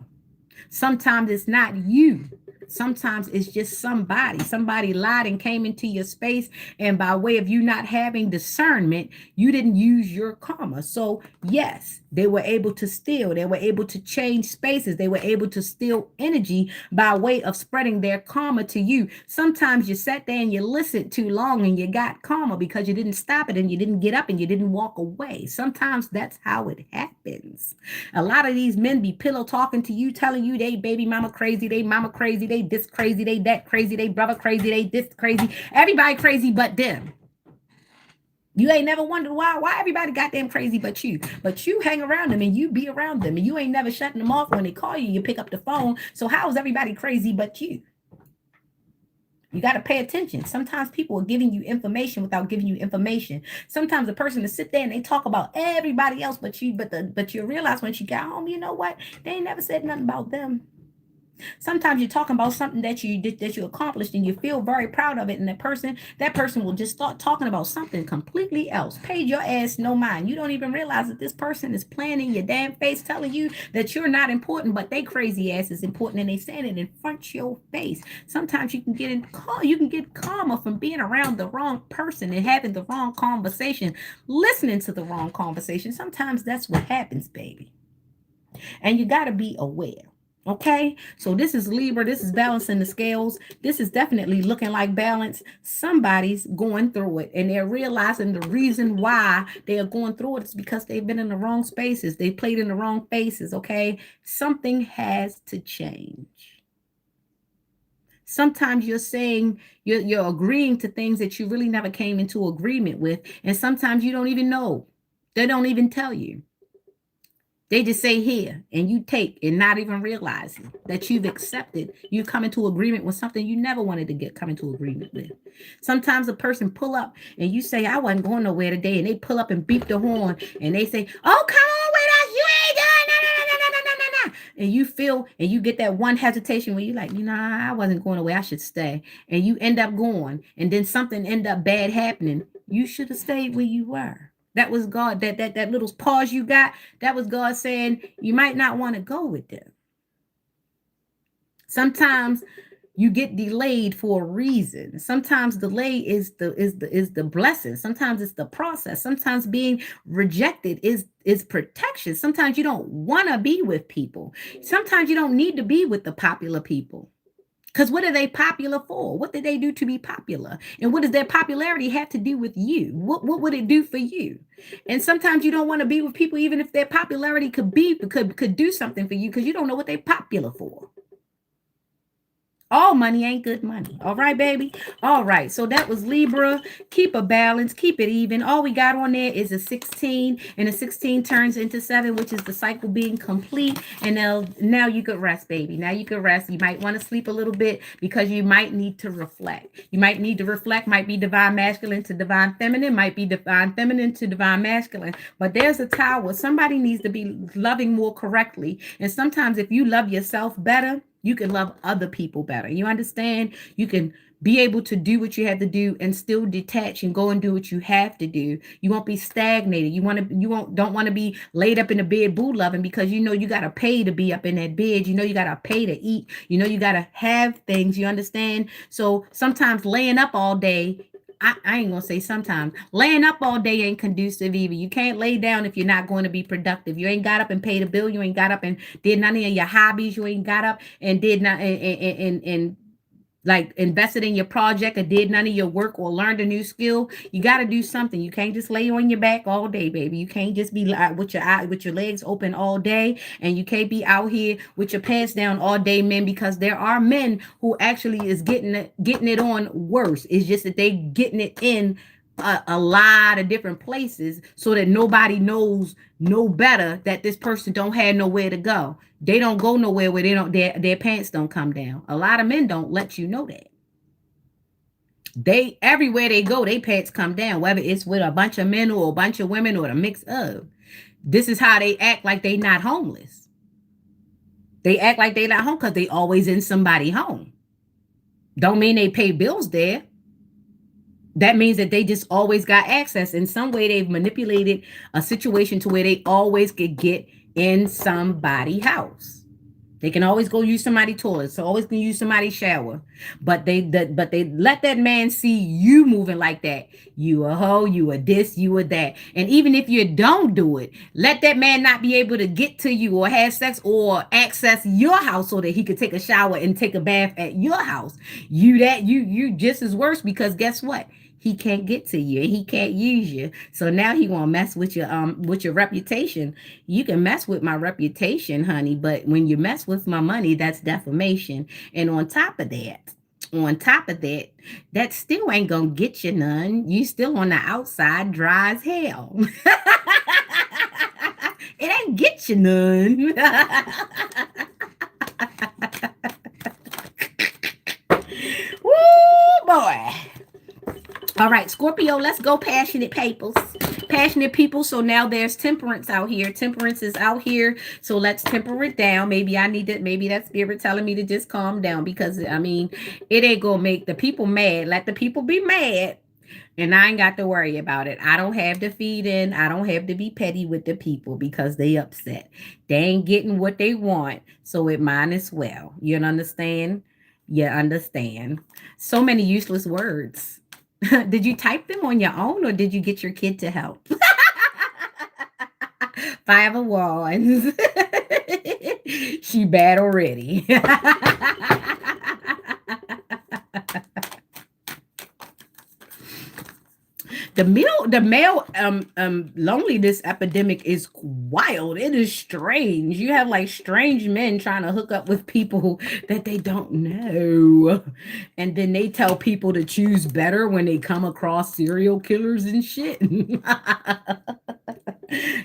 Sometimes it's not you. Sometimes it's just somebody lied and came into your space, and by way of you not having discernment, you didn't use your karma. So yes, they were able to steal, they were able to change spaces, they were able to steal energy by way of spreading their karma to you. Sometimes you sat there and you listened too long and you got karma because you didn't stop it and you didn't get up and you didn't walk away. Sometimes that's how it happens. A lot of these men be pillow talking to you, telling you they baby mama crazy, they mama crazy, they this crazy, they that crazy, they brother crazy, they this crazy, everybody crazy but them. You ain't never wondered why everybody goddamn crazy but you hang around them and you be around them and you ain't never shutting them off. When they call you, you pick up the phone. So how is everybody crazy but you? You got to pay attention. Sometimes people are giving you information without giving you information. Sometimes a person to sit there and they talk about everybody else but you, but you realize when you get home, you know what? They ain't never said nothing about them. Sometimes you're talking about something that you did, that you accomplished, and you feel very proud of it, and that person will just start talking about something completely else. Paid your ass no mind. You don't even realize that this person is playing in your damn face, telling you that you're not important, but they crazy ass is important, and they saying it in front of your face. Sometimes you can get karma from being around the wrong person and having the wrong conversation, listening to the wrong conversation. Sometimes that's what happens, baby. And you got to be aware. Okay, so this is Libra. This is balancing the scales. This is definitely looking like balance. Somebody's going through it and they're realizing the reason why they are going through it is because they've been in the wrong spaces. They played in the wrong faces. Okay, something has to change. Sometimes you're saying you're agreeing to things that you really never came into agreement with. And sometimes you don't even know. They don't even tell you. They just say here and you take and not even realizing that you've accepted. You come into agreement with something you never wanted to come into agreement with. Sometimes a person pull up and you say, I wasn't going nowhere today. And they pull up and beep the horn and they say, oh, come on with us. You ain't doing no. And you feel and you get that one hesitation where you're like, I wasn't going away. I should stay. And you end up going and then something end up bad happening. You should have stayed where you were. That was God, that little pause you got, that was God saying you might not want to go with them. Sometimes you get delayed for a reason. Sometimes delay is the blessing. Sometimes it's the process. Sometimes being rejected is protection. Sometimes you don't want to be with people. Sometimes you don't need to be with the popular people. Because what are they popular for? What did they do to be popular? And what does their popularity have to do with you? What would it do for you? And sometimes you don't want to be with people, even if their popularity could do something for you, because you don't know what they're popular for. All money ain't good money. All right, baby. All right. So that was Libra. Keep a balance. Keep it even. All we got on there is a 16, and a 16 turns into 7, which is the cycle being complete. And now you could rest, baby. Now you could rest. You might want to sleep a little bit because you might need to reflect. You might need to reflect. Might be divine masculine to divine feminine. Might be divine feminine to divine masculine. But there's a tower. Somebody needs to be loving more correctly. And sometimes if you love yourself better, you can love other people better. You understand? You can be able to do what you have to do and still detach and go and do what you have to do. You won't be stagnated. Don't want to be laid up in the bed boo loving because you know you gotta pay to be up in that bed. You know you gotta pay to eat. You know you gotta have things. You understand? So sometimes laying up all day, I ain't gonna say sometimes laying up all day ain't conducive either. You can't lay down if you're not going to be productive. You ain't got up and paid a bill. You ain't got up and did none of your hobbies. You ain't got up and did not and like invested in your project or did none of your work or learned a new skill. You got to do something. You can't just lay on your back all day, baby. You can't just be with your legs open all day, and you can't be out here with your pants down all day, men, because there are men who actually is getting it on worse. It's just that they getting it in a lot of different places so that nobody knows no better that this person don't have nowhere to go. They don't go nowhere where they don't their pants don't come down. A lot of men don't let you know that. They everywhere they go, their pants come down, whether it's with a bunch of men or a bunch of women or a mix of. This is how they act like they not homeless. They act like they not home because they always in somebody home. Don't mean they pay bills there. That means that they just always got access. In some way, they've manipulated a situation to where they always could get in somebody's house. They can always go use somebody's toilet. So always can use somebody's shower. But they let that man see you moving like that. You a hoe, you a this, you a that. And even if you don't do it, let that man not be able to get to you or have sex or access your house so that he could take a shower and take a bath at your house. You just as worse, because guess what? He can't get to you and he can't use you. So now he won't mess with your reputation. You can mess with my reputation, honey, but when you mess with my money, that's defamation. And on top of that, that still ain't gonna get you none. You still on the outside dry as hell. It ain't get you none. Woo, boy. All right, Scorpio, let's go passionate people. Passionate people. So now there's temperance out here. Temperance is out here. So let's temper it down. Maybe that spirit telling me to just calm down because, I mean, it ain't going to make the people mad. Let the people be mad. And I ain't got to worry about it. I don't have to feed in. I don't have to be petty with the people because they upset. They ain't getting what they want. So it mine as well. You understand? You understand. So many useless words. Did you type them on your own or did you get your kid to help? 5 of Wands. She bad already. The male loneliness epidemic is wild. It is strange. You have like strange men trying to hook up with people that they don't know. And then they tell people to choose better when they come across serial killers and shit.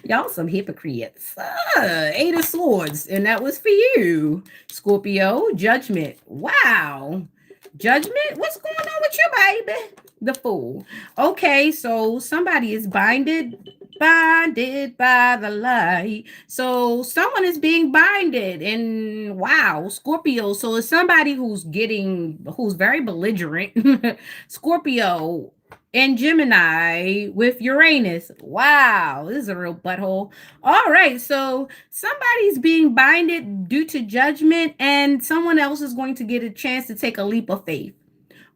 Y'all some hypocrites. 8 of Swords. And that was for you, Scorpio. Judgment. Wow. Judgment? What's going on with you, baby? The Fool. Okay, so somebody is binded by the light. So someone is being binded, and wow, Scorpio. So it's somebody who's very belligerent. Scorpio and Gemini with Uranus. Wow, this is a real butthole. All right, so somebody's being binded due to judgment, and someone else is going to get a chance to take a leap of faith.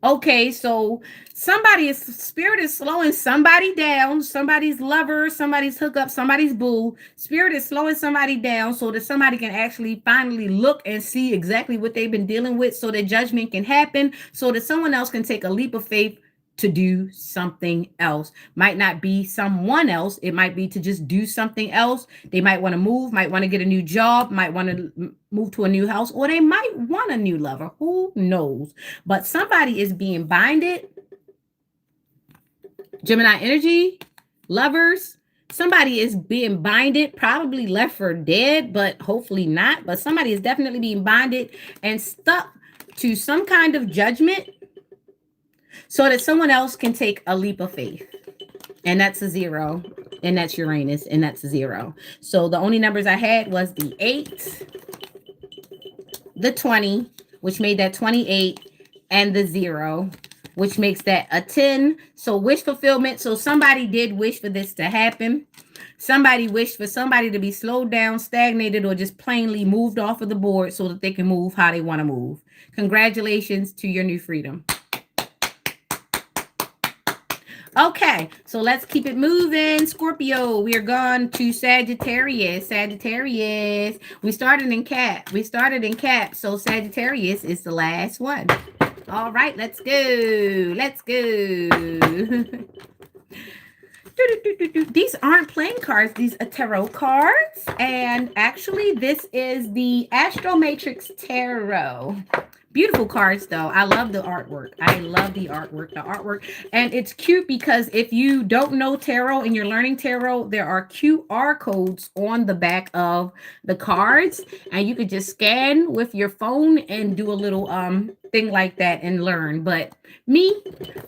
Okay, so spirit is slowing somebody down, somebody's lover, somebody's hookup, somebody's boo. Spirit is slowing somebody down so that somebody can actually finally look and see exactly what they've been dealing with so that judgment can happen, so that someone else can take a leap of faith to do something else. Might not be someone else. It might be to just do something else. They might want to move, might want to get a new job, might want to move to a new house, or they might want a new lover. Who knows? But somebody is being binded. Gemini energy, lovers. Somebody is being binded, probably left for dead, but hopefully not. But somebody is definitely being binded and stuck to some kind of judgment so that someone else can take a leap of faith. And that's a 0. And that's Uranus. And that's a 0. So the only numbers I had was the 8, the 20, which made that 28, and the 0, which makes that a 10. So wish fulfillment. So somebody did wish for this to happen. Somebody wished for somebody to be slowed down, stagnated, or just plainly moved off of the board so that they can move how they want to move. Congratulations to your new freedom. Okay, so let's keep it moving. Scorpio, we are gone to Sagittarius. Sagittarius. We started in Cap. So Sagittarius is the last one. All right, let's go. Let's go. These aren't playing cards. These are tarot cards. And actually, this is the Astro Matrix Tarot. Beautiful cards, though. I love the artwork. I love the artwork. And it's cute because if you don't know tarot and you're learning tarot, there are QR codes on the back of the cards. And you could just scan with your phone and do a little thing like that and learn. But me,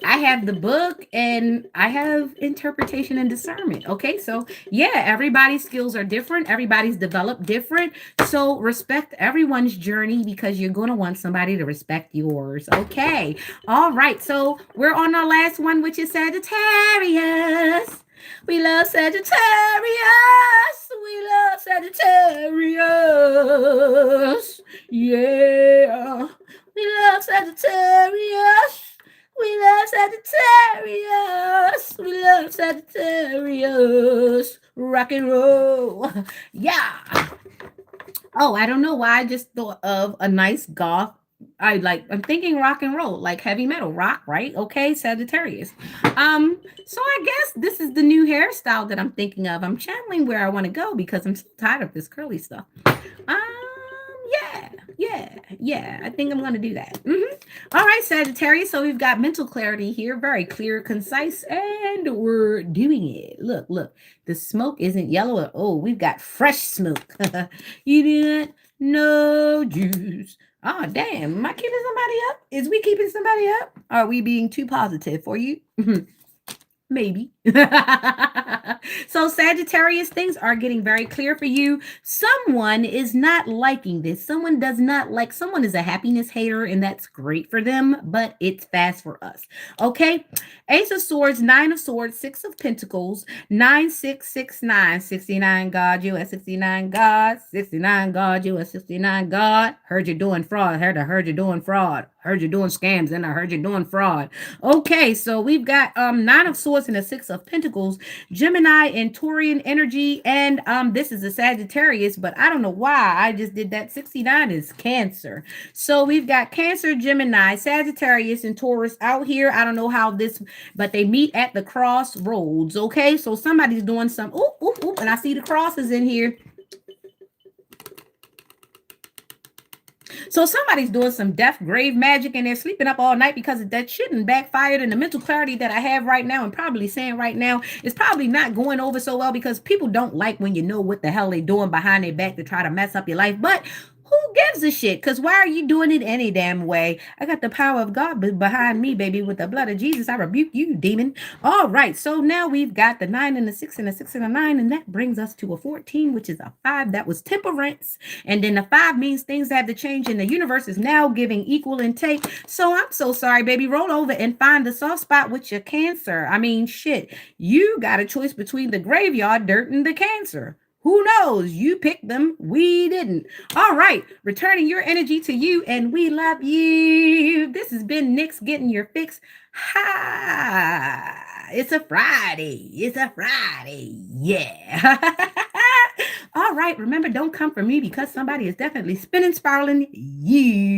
I have the book and I have interpretation and discernment. Okay, so yeah, everybody's skills are different. Everybody's developed different. So respect everyone's journey because you're going to want somebody to respect yours. Okay. All right. So we're on our last one, which is Sagittarius. We love Sagittarius. We love Sagittarius. Yeah. We love Sagittarius. We love Sagittarius. We love Sagittarius. Rock and roll. Yeah. Oh, I don't know why I just thought of a nice goth. I'm thinking rock and roll, like heavy metal rock, right? Okay, Sagittarius. So I guess this is the new hairstyle that I'm thinking of. I'm channeling where I want to go because I'm so tired of this curly stuff. Yeah. I think I'm going to do that. All right, Sagittarius. So we've got mental clarity here, very clear, concise, and we're doing it. Look. The smoke isn't yellow. Oh, we've got fresh smoke. You didn't know juice. Oh, damn. Am I keeping somebody up? Is we keeping somebody up? Are we being too positive for you? Maybe. So Sagittarius, things are getting very clear for you. Someone is not liking this. Someone does not like, someone is a happiness hater, and that's great for them, but it's fast for us. Okay. Ace of Swords, 9 of Swords, 6 of Pentacles, 9669, 69 God, you at 69 God, 69 God, you at 69 God. Heard you doing fraud. Heard you doing fraud. Heard you doing scams, and I heard you doing fraud. Okay, so we've got 9 of Swords and a 6 of Pentacles, Gemini and Taurian energy, and this is a Sagittarius, but I don't know why I just did that. 69 is Cancer. So we've got Cancer, Gemini, Sagittarius, and Taurus out here. I don't know how this, but they meet at the crossroads. Okay, so somebody's doing some, ooh, and I see the crosses in here. So somebody's doing some death grave magic and they're sleeping up all night because that shouldn't backfired. And the mental clarity that I have right now and probably saying right now is probably not going over so well because people don't like when you know what the hell they're doing behind their back to try to mess up your life. But who gives a shit? Because why are you doing it any damn way? I got the power of God behind me, baby. With the blood of Jesus, I rebuke you, demon. All right. So now we've got the 9 and the 6 and the 6 and the 9. And that brings us to a 14, which is a 5. That was temperance. And then the 5 means things have to change. And the universe is now giving equal and take. So I'm so sorry, baby. Roll over and find the soft spot with your Cancer. I mean, shit. You got a choice between the graveyard dirt and the Cancer. Who knows? You picked them. We didn't. All right. Returning your energy to you, and we love you. This has been Nyx getting your fix. Ha! It's a Friday. Yeah. All right. Remember, don't come for me because somebody is definitely spinning, spiraling you.